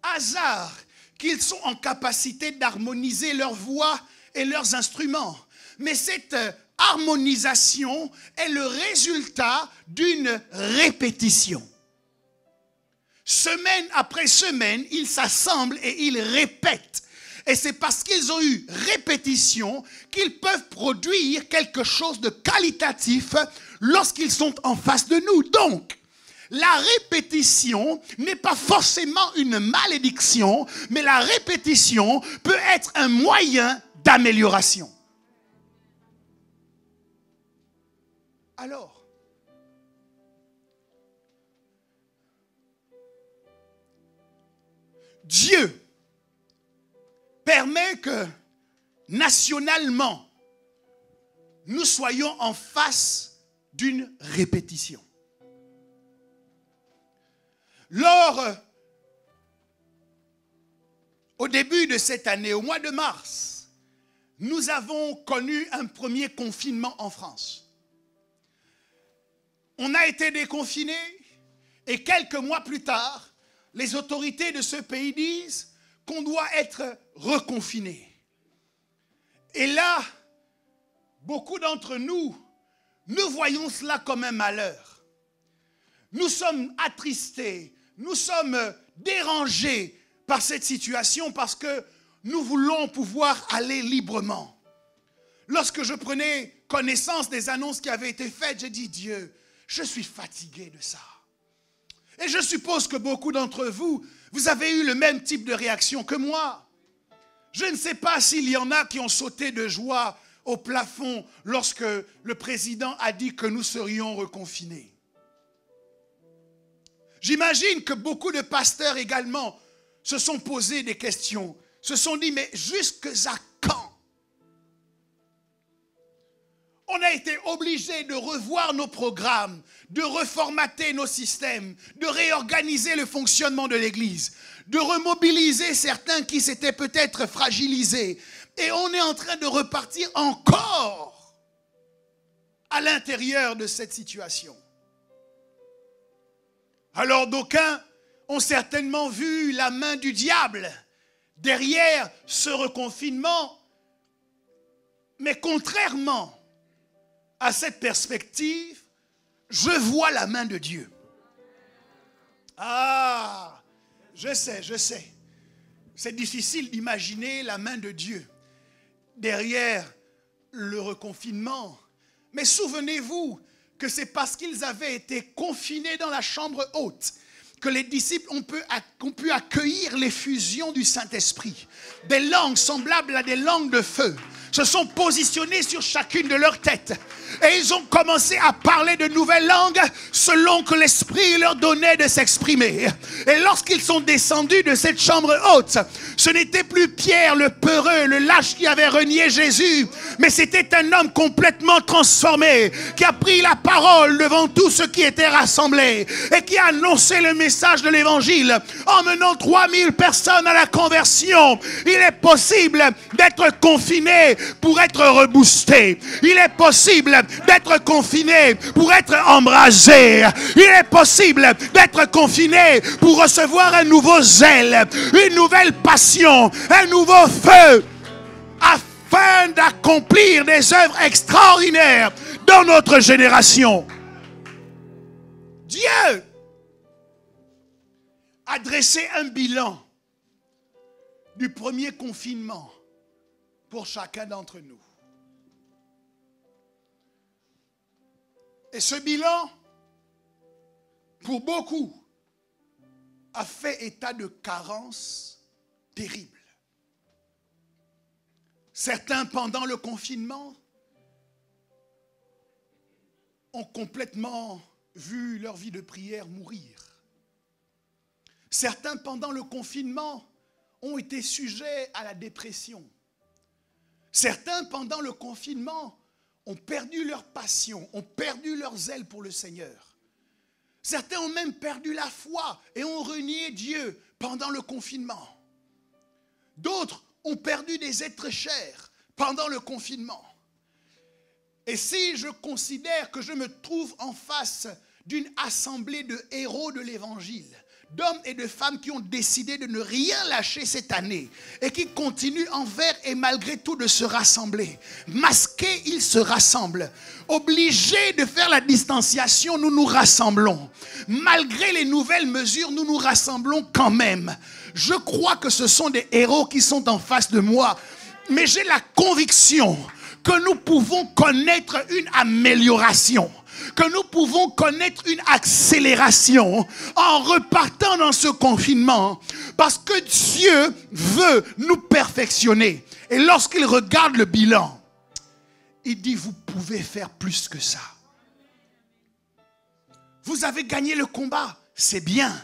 hasard qu'ils sont en capacité d'harmoniser leurs voix et leurs instruments. Mais cette harmonisation est le résultat d'une répétition. Semaine après semaine, ils s'assemblent et ils répètent. Et c'est parce qu'ils ont eu répétition qu'ils peuvent produire quelque chose de qualitatif lorsqu'ils sont en face de nous. Donc, la répétition n'est pas forcément une malédiction, mais la répétition peut être un moyen d'amélioration. Alors, Dieu permet que nationalement, nous soyons en face d'une répétition. Au début de cette année, au mois de mars, nous avons connu un premier confinement en France. On a été déconfinés et quelques mois plus tard, les autorités de ce pays disent qu'on doit être reconfinés. Et là, beaucoup d'entre nous voyons cela comme un malheur. Nous sommes attristés, nous sommes dérangés par cette situation parce que nous voulons pouvoir aller librement. Lorsque je prenais connaissance des annonces qui avaient été faites, j'ai dit, Dieu, je suis fatigué de ça. Et je suppose que beaucoup d'entre vous, vous avez eu le même type de réaction que moi. Je ne sais pas s'il y en a qui ont sauté de joie au plafond lorsque le président a dit que nous serions reconfinés. J'imagine que beaucoup de pasteurs également se sont posé des questions, se sont dit, mais jusqu'à quand? On a été obligés de revoir nos programmes, de reformater nos systèmes, de réorganiser le fonctionnement de l'Église, de remobiliser certains qui s'étaient peut-être fragilisés. Et on est en train de repartir encore à l'intérieur de cette situation. Alors d'aucuns ont certainement vu la main du diable derrière ce reconfinement. Mais contrairement à cette perspective, je vois la main de Dieu. Ah, je sais. C'est difficile d'imaginer la main de Dieu derrière le reconfinement. Mais souvenez-vous que c'est parce qu'ils avaient été confinés dans la chambre haute que les disciples ont pu accueillir l'effusion du Saint-Esprit. Des langues semblables à des langues de feu se sont positionnés sur chacune de leurs têtes. Et ils ont commencé à parler de nouvelles langues selon que l'Esprit leur donnait de s'exprimer. Et lorsqu'ils sont descendus de cette chambre haute, ce n'était plus Pierre le peureux, le lâche qui avait renié Jésus, mais c'était un homme complètement transformé qui a pris la parole devant tous ceux qui étaient rassemblés et qui a annoncé le message de l'Évangile, emmenant 3000 personnes à la conversion. Il est possible d'être confiné pour être reboosté. Il est possible d'être confiné pour être embrasé. Il est possible d'être confiné pour recevoir un nouveau zèle, une nouvelle passion, un nouveau feu, afin d'accomplir des œuvres extraordinaires dans notre génération. Dieu a dressé un bilan du premier confinement pour chacun d'entre nous. Et ce bilan, pour beaucoup, a fait état de carence terrible. Certains, pendant le confinement, ont complètement vu leur vie de prière mourir. Certains, pendant le confinement, ont été sujets à la dépression. Certains, pendant le confinement, ont perdu leur passion, ont perdu leur zèle pour le Seigneur. Certains ont même perdu la foi et ont renié Dieu pendant le confinement. D'autres ont perdu des êtres chers pendant le confinement. Et si je considère que je me trouve en face d'une assemblée de héros de l'Évangile, d'hommes et de femmes qui ont décidé de ne rien lâcher cette année et qui continuent envers et malgré tout de se rassembler. Masqués, ils se rassemblent. Obligés de faire la distanciation, nous nous rassemblons. Malgré les nouvelles mesures, nous nous rassemblons quand même. Je crois que ce sont des héros qui sont en face de moi, mais j'ai la conviction que nous pouvons connaître une amélioration, que nous pouvons connaître une accélération en repartant dans ce confinement, parce que Dieu veut nous perfectionner. Et lorsqu'il regarde le bilan, il dit, vous pouvez faire plus que ça. Vous avez gagné le combat, c'est bien,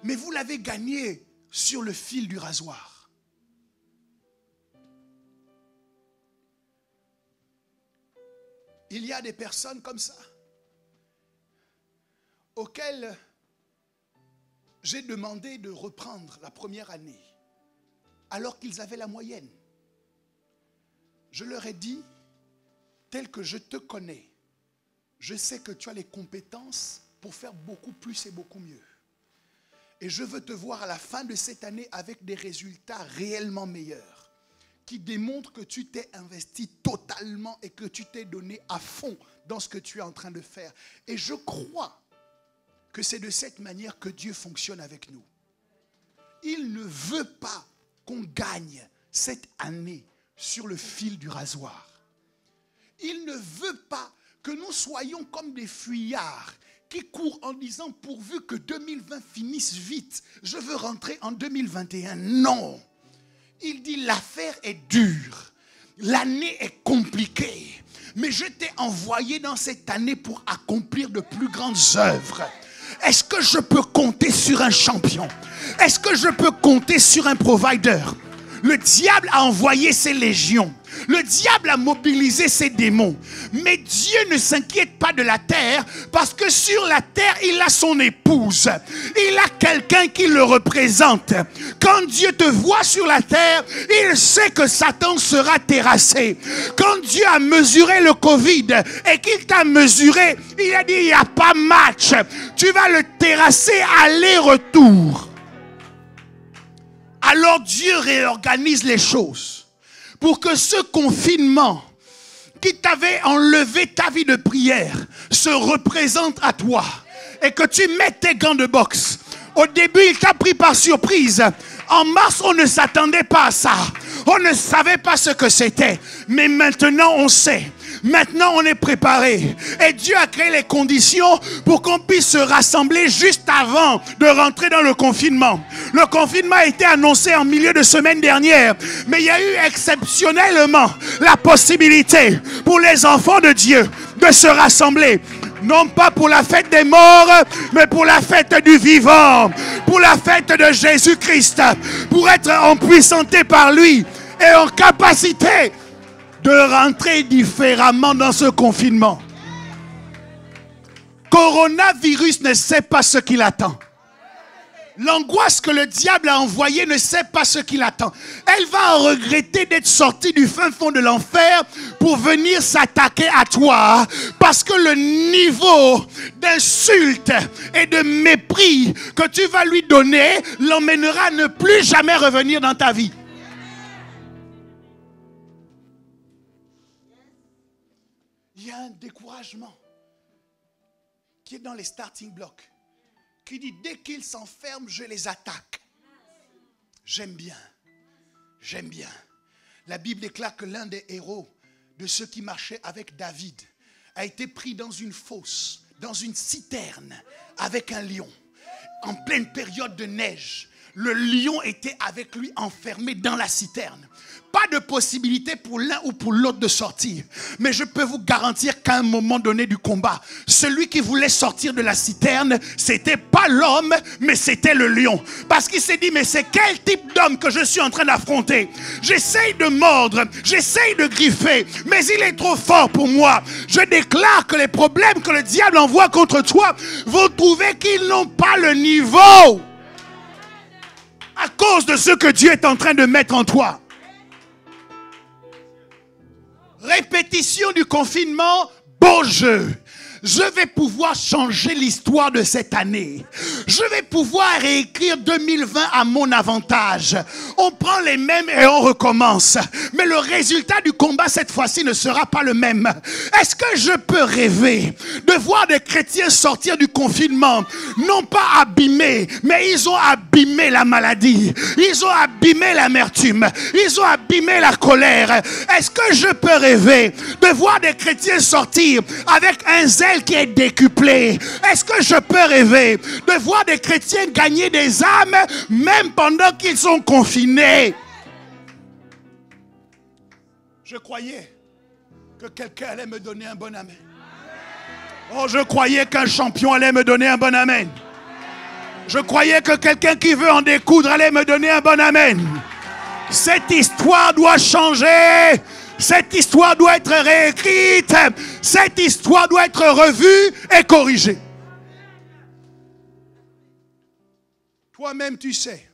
mais vous l'avez gagné sur le fil du rasoir. Il y a des personnes comme ça auxquelles j'ai demandé de reprendre la première année alors qu'ils avaient la moyenne. Je leur ai dit, tel que je te connais, je sais que tu as les compétences pour faire beaucoup plus et beaucoup mieux. Et je veux te voir à la fin de cette année avec des résultats réellement meilleurs, qui démontrent que tu t'es investi totalement et que tu t'es donné à fond dans ce que tu es en train de faire. Et je crois que c'est de cette manière que Dieu fonctionne avec nous. Il ne veut pas qu'on gagne cette année sur le fil du rasoir. Il ne veut pas que nous soyons comme des fuyards qui courent en disant pourvu que 2020 finisse vite, je veux rentrer en 2021. Non. Il dit l'affaire est dure, l'année est compliquée, mais je t'ai envoyé dans cette année pour accomplir de plus grandes œuvres. Est-ce que je peux compter sur un champion? Est-ce que je peux compter sur un provider? Le diable a envoyé ses légions. Le diable a mobilisé ses démons. Mais Dieu ne s'inquiète pas de la terre parce que sur la terre, il a son épouse. Il a quelqu'un qui le représente. Quand Dieu te voit sur la terre, il sait que Satan sera terrassé. Quand Dieu a mesuré le Covid et qu'il t'a mesuré, il a dit il n'y a pas match. Tu vas le terrasser aller-retour. Alors Dieu réorganise les choses pour que ce confinement qui t'avait enlevé ta vie de prière se représente à toi et que tu mettes tes gants de boxe. Au début, il t'a pris par surprise. En mars, on ne s'attendait pas à ça. On ne savait pas ce que c'était. Mais maintenant, on sait. Maintenant, on est préparé. Et Dieu a créé les conditions pour qu'on puisse se rassembler juste avant de rentrer dans le confinement. Le confinement a été annoncé en milieu de semaine dernière. Mais il y a eu exceptionnellement la possibilité pour les enfants de Dieu de se rassembler. Non pas pour la fête des morts, mais pour la fête du vivant. Pour la fête de Jésus-Christ. Pour être empuissanté par lui et en capacité de rentrer différemment dans ce confinement. Coronavirus ne sait pas ce qu'il attend. L'angoisse que le diable a envoyée ne sait pas ce qu'il attend. Elle va regretter d'être sortie du fin fond de l'enfer pour venir s'attaquer à toi. Parce que le niveau d'insulte et de mépris que tu vas lui donner l'emmènera à ne plus jamais revenir dans ta vie. Il y a un découragement qui est dans les starting blocks. Qui dit, dès qu'ils s'enferment, je les attaque. J'aime bien. J'aime bien. La Bible déclare que l'un des héros de ceux qui marchaient avec David a été pris dans une fosse, dans une citerne, avec un lion. En pleine période de neige, le lion était avec lui enfermé dans la citerne. Pas de possibilité pour l'un ou pour l'autre de sortir. Mais je peux vous garantir qu'à un moment donné du combat, celui qui voulait sortir de la citerne, c'était pas l'homme, mais c'était le lion. Parce qu'il s'est dit, mais c'est quel type d'homme que je suis en train d'affronter? J'essaye de mordre, j'essaye de griffer, mais il est trop fort pour moi. Je déclare que les problèmes que le diable envoie contre toi vont trouver qu'ils n'ont pas le niveau. À cause de ce que Dieu est en train de mettre en toi. Répétition du confinement, beau jeu. Je vais pouvoir changer l'histoire de cette année. Je vais pouvoir réécrire 2020 à mon avantage. On prend les mêmes et on recommence. Mais le résultat du combat cette fois-ci ne sera pas le même. Est-ce que je peux rêver de voir des chrétiens sortir du confinement, non pas abîmés, mais ils ont abîmé la maladie. Ils ont abîmé l'amertume. Ils ont abîmé la colère. Est-ce que je peux rêver de voir des chrétiens sortir avec un zèle qui est décuplé? Est-ce que je peux rêver de voir des chrétiens gagner des âmes même pendant qu'ils sont confinés? Je croyais que quelqu'un allait me donner un bon amen. Oh, je croyais qu'un champion allait me donner un bon amen. Je croyais que quelqu'un qui veut en découdre allait me donner un bon amen. Cette histoire doit changer. Cette histoire doit être réécrite. Cette histoire doit être revue et corrigée. Toi-même, tu sais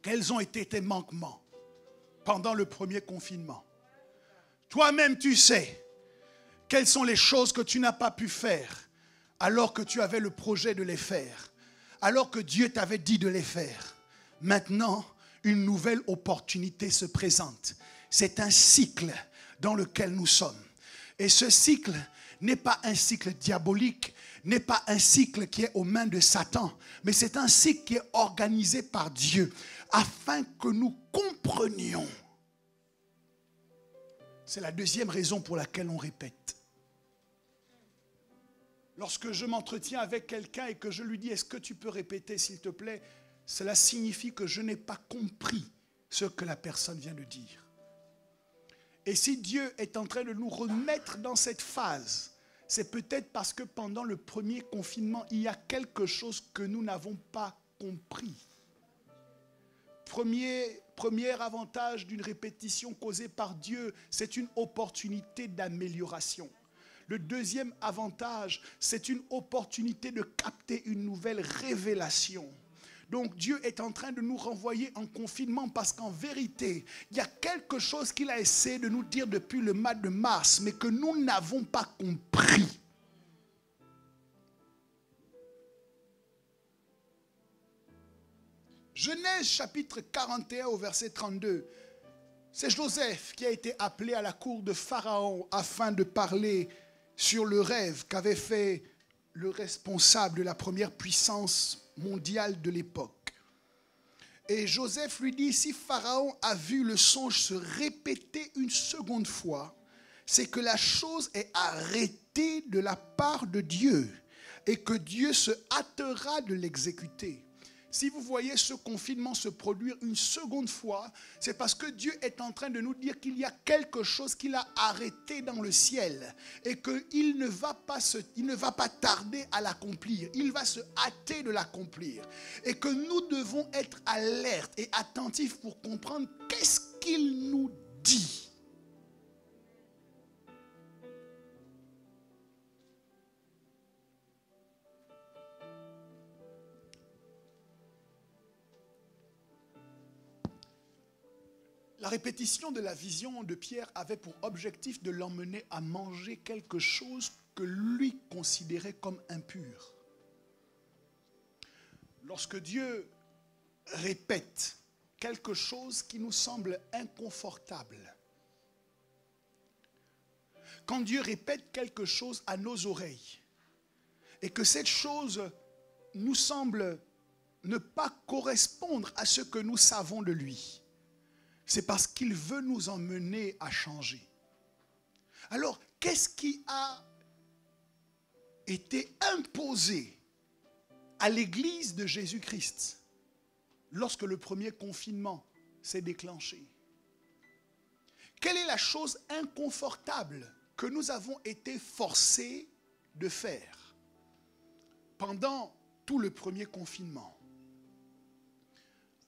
quels ont été tes manquements pendant le premier confinement. Toi-même, tu sais quelles sont les choses que tu n'as pas pu faire alors que tu avais le projet de les faire, alors que Dieu t'avait dit de les faire. Maintenant, une nouvelle opportunité se présente. C'est un cycle dans lequel nous sommes. Et ce cycle n'est pas un cycle diabolique, n'est pas un cycle qui est aux mains de Satan, mais c'est un cycle qui est organisé par Dieu afin que nous comprenions. C'est la deuxième raison pour laquelle on répète. Lorsque je m'entretiens avec quelqu'un et que je lui dis « Est-ce que tu peux répéter s'il te plaît ?» Cela signifie que je n'ai pas compris ce que la personne vient de dire. Et si Dieu est en train de nous remettre dans cette phase, c'est peut-être parce que pendant le premier confinement, il y a quelque chose que nous n'avons pas compris. Premier avantage d'une répétition causée par Dieu, c'est une opportunité d'amélioration. Le deuxième avantage, c'est une opportunité de capter une nouvelle révélation. Donc Dieu est en train de nous renvoyer en confinement parce qu'en vérité, il y a quelque chose qu'il a essayé de nous dire depuis le mois de mars, mais que nous n'avons pas compris. Genèse chapitre 41 au verset 32. C'est Joseph qui a été appelé à la cour de Pharaon afin de parler sur le rêve qu'avait fait le responsable de la première puissance mondiale de l'époque. Et Joseph lui dit, si Pharaon a vu le songe se répéter une seconde fois, c'est que la chose est arrêtée de la part de Dieu et que Dieu se hâtera de l'exécuter. Si vous voyez ce confinement se produire une seconde fois, c'est parce que Dieu est en train de nous dire qu'il y a quelque chose qu'il a arrêté dans le ciel et qu'il ne va pas tarder à l'accomplir. Il va se hâter de l'accomplir. Et que nous devons être alertes et attentifs pour comprendre qu'est-ce qu'il nous dit. La répétition de la vision de Pierre avait pour objectif de l'emmener à manger quelque chose que lui considérait comme impur. Lorsque Dieu répète quelque chose qui nous semble inconfortable, quand Dieu répète quelque chose à nos oreilles et que cette chose nous semble ne pas correspondre à ce que nous savons de lui, c'est parce qu'il veut nous emmener à changer. Alors, qu'est-ce qui a été imposé à l'Église de Jésus-Christ lorsque le premier confinement s'est déclenché? Quelle est la chose inconfortable que nous avons été forcés de faire pendant tout le premier confinement?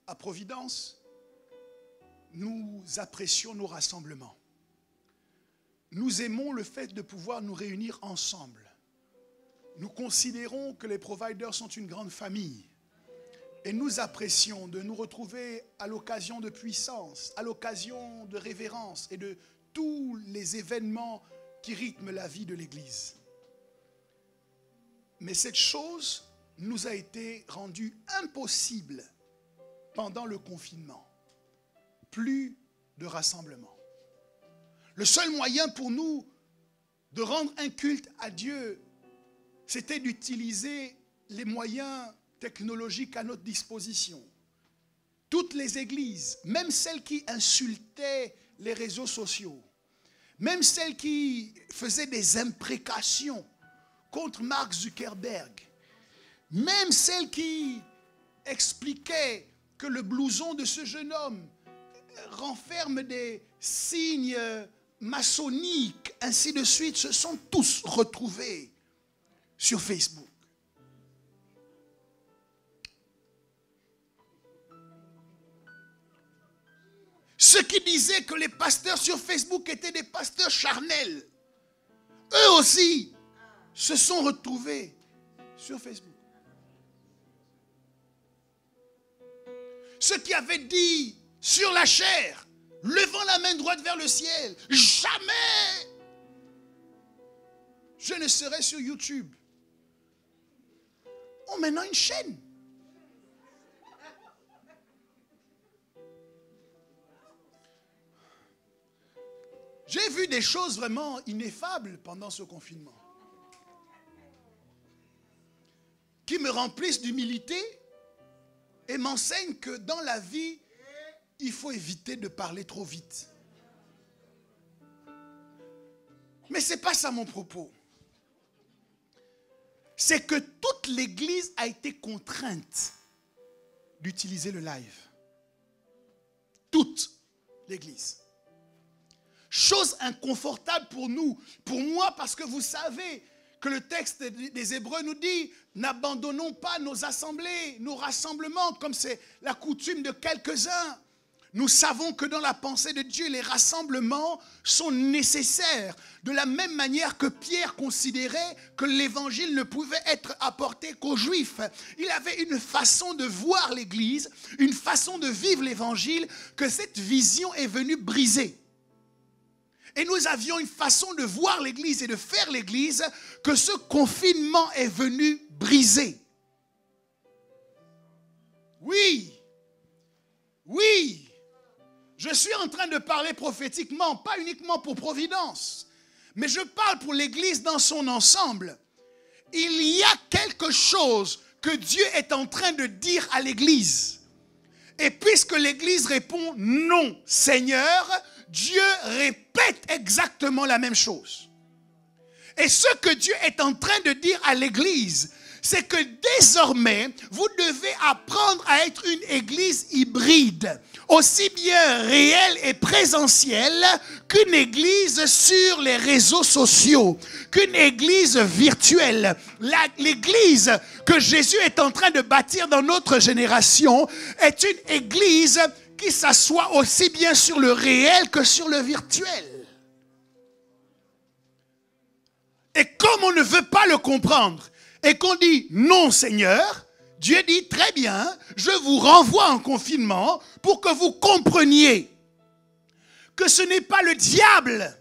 À Providence, nous apprécions nos rassemblements. Nous aimons le fait de pouvoir nous réunir ensemble. Nous considérons que les providers sont une grande famille. Et nous apprécions de nous retrouver à l'occasion de puissance, à l'occasion de révérence et de tous les événements qui rythment la vie de l'Église. Mais cette chose nous a été rendue impossible pendant le confinement. Plus de rassemblement. Le seul moyen pour nous de rendre un culte à Dieu, c'était d'utiliser les moyens technologiques à notre disposition. Toutes les églises, même celles qui insultaient les réseaux sociaux, même celles qui faisaient des imprécations contre Mark Zuckerberg, même celles qui expliquaient que le blouson de ce jeune homme renferme des signes maçonniques, ainsi de suite, se sont tous retrouvés sur Facebook. Ce ceux qui disaient que les pasteurs sur Facebook étaient des pasteurs charnels, eux aussi se sont retrouvés sur Facebook. Ceux qui avaient dit sur la chair, levant la main droite vers le ciel, jamais je ne serai sur YouTube, ont maintenant une chaîne. J'ai vu des choses vraiment ineffables pendant ce confinement, qui me remplissent d'humilité et m'enseignent que dans la vie, il faut éviter de parler trop vite. Mais ce n'est pas ça mon propos. C'est que toute l'Église a été contrainte d'utiliser le live. Toute l'Église. Chose inconfortable pour nous, pour moi, parce que vous savez que le texte des Hébreux nous dit « N'abandonnons pas nos assemblées, nos rassemblements, comme c'est la coutume de quelques-uns. » Nous savons que dans la pensée de Dieu, les rassemblements sont nécessaires. De la même manière que Pierre considérait que l'évangile ne pouvait être apporté qu'aux Juifs. Il avait une façon de voir l'Église, une façon de vivre l'évangile, que cette vision est venue briser. Et nous avions une façon de voir l'Église et de faire l'Église que ce confinement est venu briser. Oui, oui. Je suis en train de parler prophétiquement, pas uniquement pour Providence, mais je parle pour l'Église dans son ensemble. Il y a quelque chose que Dieu est en train de dire à l'Église. Et puisque l'Église répond « Non, Seigneur », Dieu répète exactement la même chose. Et ce que Dieu est en train de dire à l'Église, c'est que désormais, vous devez apprendre à être une église hybride, aussi bien réelle et présentielle qu'une église sur les réseaux sociaux, qu'une église virtuelle. L'église que Jésus est en train de bâtir dans notre génération est une église qui s'assoit aussi bien sur le réel que sur le virtuel. Et comme on ne veut pas le comprendre, et qu'on dit non Seigneur, Dieu dit très bien, je vous renvoie en confinement pour que vous compreniez que ce n'est pas le diable,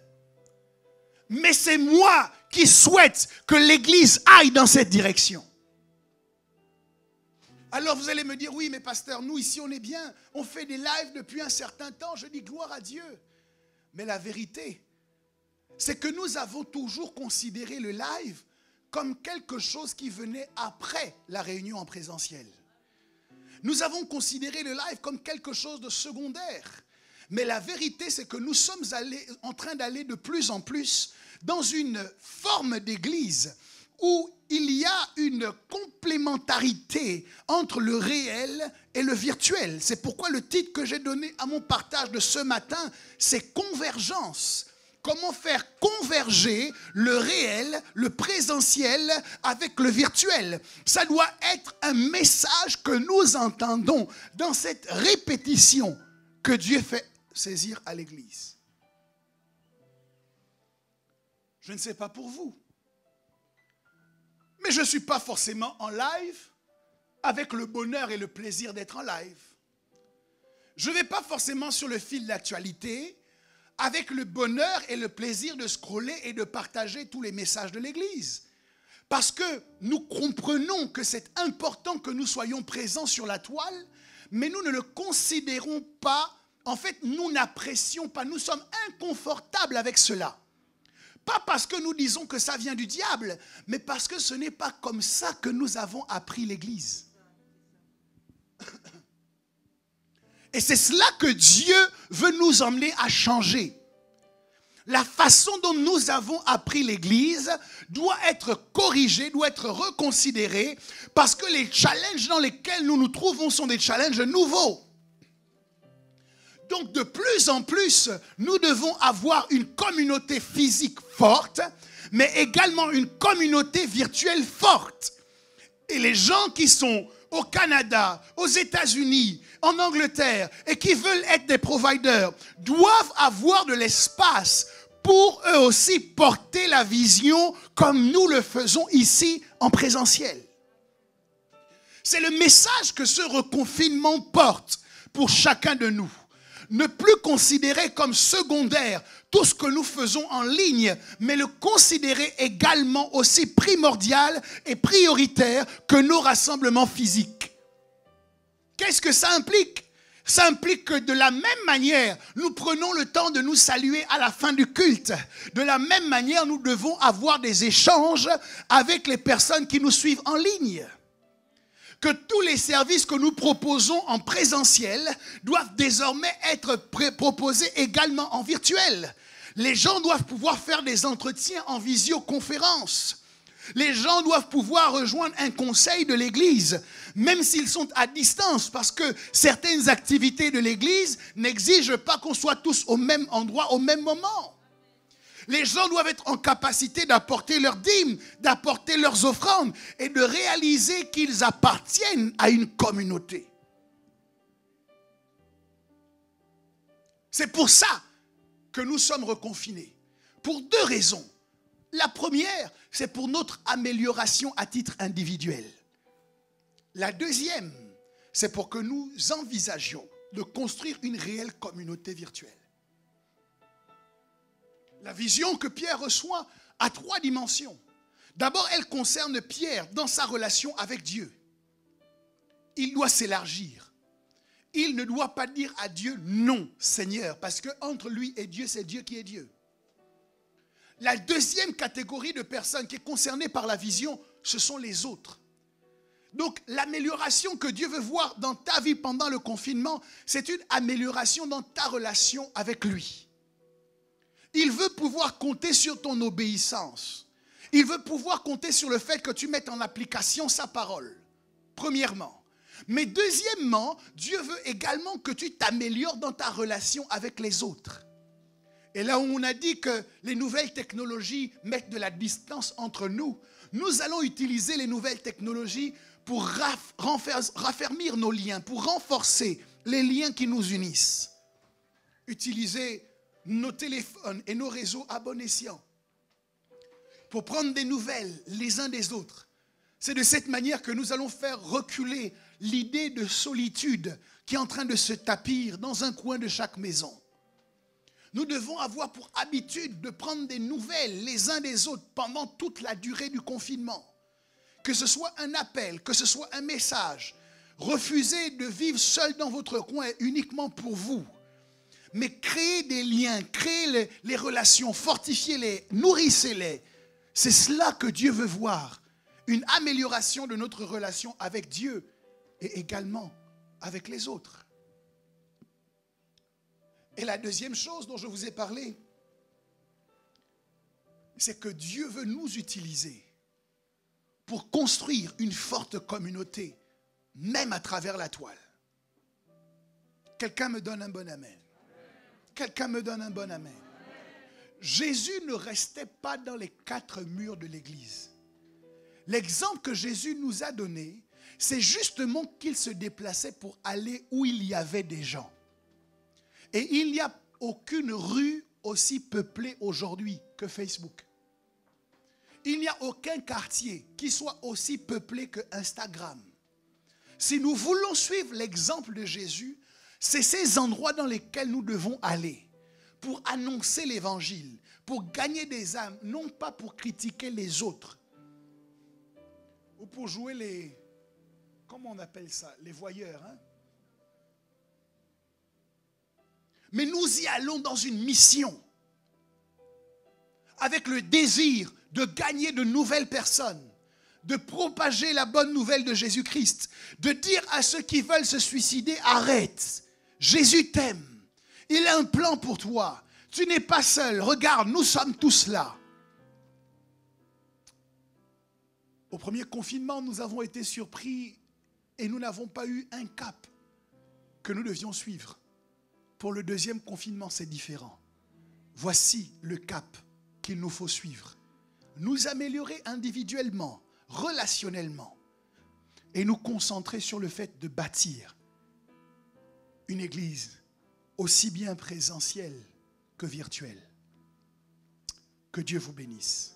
mais c'est moi qui souhaite que l'Église aille dans cette direction. Alors vous allez me dire, oui mais pasteur, nous ici on est bien, on fait des lives depuis un certain temps, je dis gloire à Dieu. Mais la vérité, c'est que nous avons toujours considéré le live comme quelque chose qui venait après la réunion en présentiel. Nous avons considéré le live comme quelque chose de secondaire. Mais la vérité, c'est que nous sommes en train d'aller de plus en plus dans une forme d'église où il y a une complémentarité entre le réel et le virtuel. C'est pourquoi le titre que j'ai donné à mon partage de ce matin, c'est « Convergence ». Comment faire converger le réel, le présentiel avec le virtuel. Ça doit être un message que nous entendons dans cette répétition que Dieu fait saisir à l'Église. Je ne sais pas pour vous, mais je ne suis pas forcément en live avec le bonheur et le plaisir d'être en live. Je ne vais pas forcément sur le fil d'actualité avec le bonheur et le plaisir de scroller et de partager tous les messages de l'Église. Parce que nous comprenons que c'est important que nous soyons présents sur la toile, mais nous ne le considérons pas, en fait, nous n'apprécions pas, nous sommes inconfortables avec cela. Pas parce que nous disons que ça vient du diable, mais parce que ce n'est pas comme ça que nous avons appris l'Église. Et c'est cela que Dieu veut nous emmener à changer. La façon dont nous avons appris l'Église doit être corrigée, doit être reconsidérée, parce que les challenges dans lesquels nous nous trouvons sont des challenges nouveaux. Donc de plus en plus, nous devons avoir une communauté physique forte, mais également une communauté virtuelle forte. Et les gens qui sont au Canada, aux États-Unis, en Angleterre, et qui veulent être des providers, doivent avoir de l'espace pour eux aussi porter la vision comme nous le faisons ici en présentiel. C'est le message que ce reconfinement porte pour chacun de nous. Ne plus considérer comme secondaire tout ce que nous faisons en ligne, mais le considérer également aussi primordial et prioritaire que nos rassemblements physiques. Qu'est-ce que ça implique? Ça implique que de la même manière, nous prenons le temps de nous saluer à la fin du culte. De la même manière, nous devons avoir des échanges avec les personnes qui nous suivent en ligne. Que tous les services que nous proposons en présentiel doivent désormais être proposés également en virtuel. Les gens doivent pouvoir faire des entretiens en visioconférence. Les gens doivent pouvoir rejoindre un conseil de l'église, même s'ils sont à distance, parce que certaines activités de l'église n'exigent pas qu'on soit tous au même endroit au même moment. Les gens doivent être en capacité d'apporter leurs dîmes, d'apporter leurs offrandes et de réaliser qu'ils appartiennent à une communauté. C'est pour ça que nous sommes reconfinés. Pour deux raisons. La première, c'est pour notre amélioration à titre individuel. La deuxième, c'est pour que nous envisagions de construire une réelle communauté virtuelle. La vision que Pierre reçoit a trois dimensions. D'abord, elle concerne Pierre dans sa relation avec Dieu. Il doit s'élargir. Il ne doit pas dire à Dieu non, Seigneur, parce qu'entre lui et Dieu, c'est Dieu qui est Dieu. La deuxième catégorie de personnes qui est concernée par la vision, ce sont les autres. Donc, l'amélioration que Dieu veut voir dans ta vie pendant le confinement, c'est une amélioration dans ta relation avec lui. Il veut pouvoir compter sur ton obéissance. Il veut pouvoir compter sur le fait que tu mettes en application sa parole, premièrement. Mais deuxièmement, Dieu veut également que tu t'améliores dans ta relation avec les autres. Et là où on a dit que les nouvelles technologies mettent de la distance entre nous, nous allons utiliser les nouvelles technologies pour raffermir nos liens, pour renforcer les liens qui nous unissent. Utiliser nos téléphones et nos réseaux à bon escient pour prendre des nouvelles les uns des autres. C'est de cette manière que nous allons faire reculer l'idée de solitude qui est en train de se tapir dans un coin de chaque maison. Nous devons avoir pour habitude de prendre des nouvelles les uns des autres pendant toute la durée du confinement. Que ce soit un appel, que ce soit un message. Refusez de vivre seul dans votre coin uniquement pour vous. Mais créez des liens, créez les relations, fortifiez-les, nourrissez-les. C'est cela que Dieu veut voir. Une amélioration de notre relation avec Dieu et également avec les autres. Et la deuxième chose dont je vous ai parlé, c'est que Dieu veut nous utiliser pour construire une forte communauté, même à travers la toile. Quelqu'un me donne un bon amen. Quelqu'un me donne un bon amen. Jésus ne restait pas dans les quatre murs de l'église. L'exemple que Jésus nous a donné, c'est justement qu'il se déplaçait pour aller où il y avait des gens. Et il n'y a aucune rue aussi peuplée aujourd'hui que Facebook. Il n'y a aucun quartier qui soit aussi peuplé que Instagram. Si nous voulons suivre l'exemple de Jésus, c'est ces endroits dans lesquels nous devons aller pour annoncer l'évangile, pour gagner des âmes, non pas pour critiquer les autres ou pour jouer les, comment on appelle ça, les voyeurs. Hein? Mais nous y allons dans une mission avec le désir de gagner de nouvelles personnes, de propager la bonne nouvelle de Jésus-Christ, de dire à ceux qui veulent se suicider, arrête. Jésus t'aime. Il a un plan pour toi. Tu n'es pas seul. Regarde, nous sommes tous là. Au premier confinement, nous avons été surpris et nous n'avons pas eu un cap que nous devions suivre. Pour le deuxième confinement, c'est différent. Voici le cap qu'il nous faut suivre. Nous améliorer individuellement, relationnellement, et nous concentrer sur le fait de bâtir une église aussi bien présentielle que virtuelle. Que Dieu vous bénisse.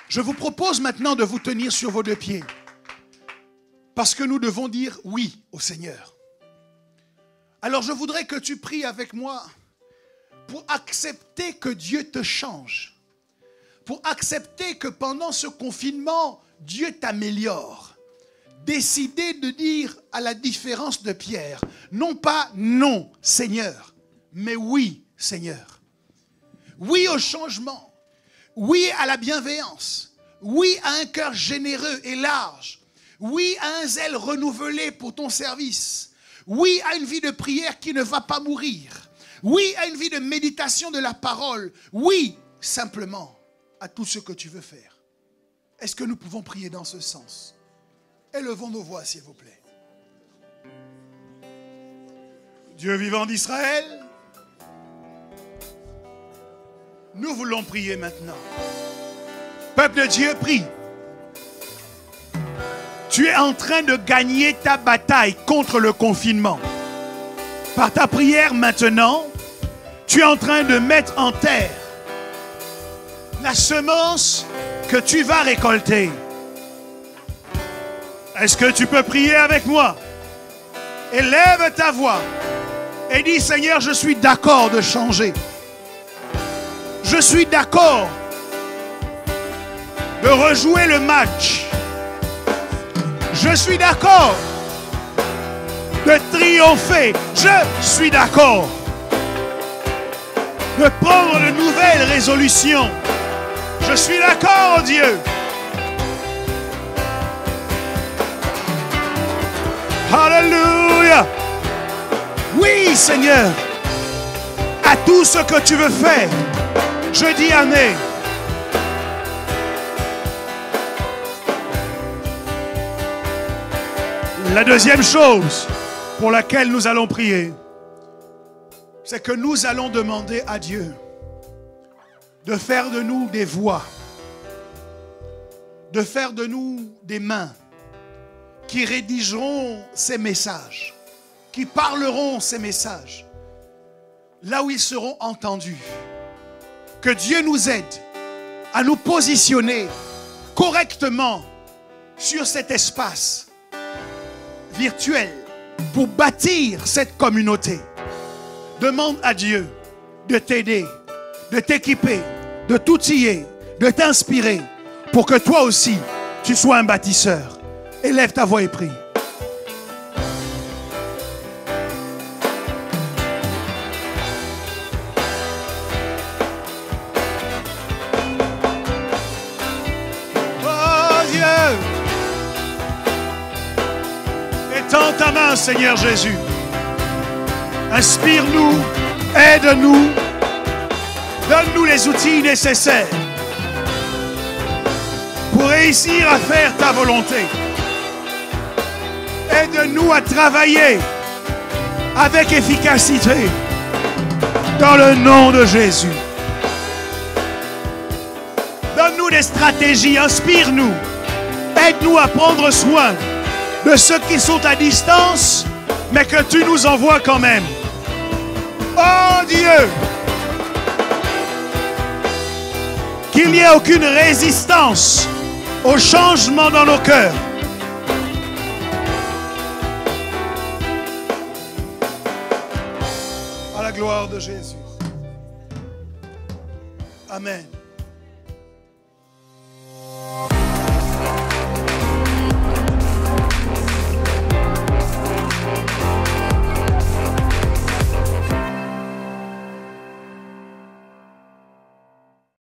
Je vous propose maintenant de vous tenir sur vos deux pieds, parce que nous devons dire oui au Seigneur. Alors je voudrais que tu pries avec moi pour accepter que Dieu te change, pour accepter que pendant ce confinement, Dieu t'améliore. Décider de dire à la différence de Pierre, non pas non Seigneur, mais oui Seigneur. Oui au changement. Oui à la bienveillance. Oui à un cœur généreux et large. Oui à un zèle renouvelé pour ton service. Oui à une vie de prière qui ne va pas mourir. Oui à une vie de méditation de la parole. Oui simplement à tout ce que tu veux faire. Est-ce que nous pouvons prier dans ce sens? Élevons nos voix, s'il vous plaît. Dieu vivant d'Israël, nous voulons prier maintenant. Peuple de Dieu, prie. Tu es en train de gagner ta bataille contre le confinement. Par ta prière maintenant, tu es en train de mettre en terre la semence que tu vas récolter. Est-ce que tu peux prier avec moi? Élève ta voix et dis, Seigneur, je suis d'accord de changer. Je suis d'accord de rejouer le match. Je suis d'accord de triompher. Je suis d'accord de prendre de nouvelles résolutions. Je suis d'accord, Dieu. Alléluia. Oui, Seigneur. À tout ce que tu veux faire, je dis Amen. La deuxième chose pour laquelle nous allons prier, c'est que nous allons demander à Dieu de faire de nous des voix, de faire de nous des mains qui rédigeront ces messages, qui parleront ces messages, là où ils seront entendus. Que Dieu nous aide à nous positionner correctement sur cet espace virtuel pour bâtir cette communauté. Demande à Dieu de t'aider, de t'équiper, de t'outiller, de t'inspirer pour que toi aussi, tu sois un bâtisseur. Élève ta voix et prie. Oh Dieu! Étends ta main, Seigneur Jésus. Inspire-nous, aide-nous, donne-nous les outils nécessaires pour réussir à faire ta volonté. Aide-nous à travailler avec efficacité dans le nom de Jésus. Donne-nous des stratégies, inspire-nous. Aide-nous à prendre soin de ceux qui sont à distance, mais que tu nous envoies quand même. Oh Dieu! Qu'il n'y ait aucune résistance au changement dans nos cœurs. À la gloire de Jésus. Amen.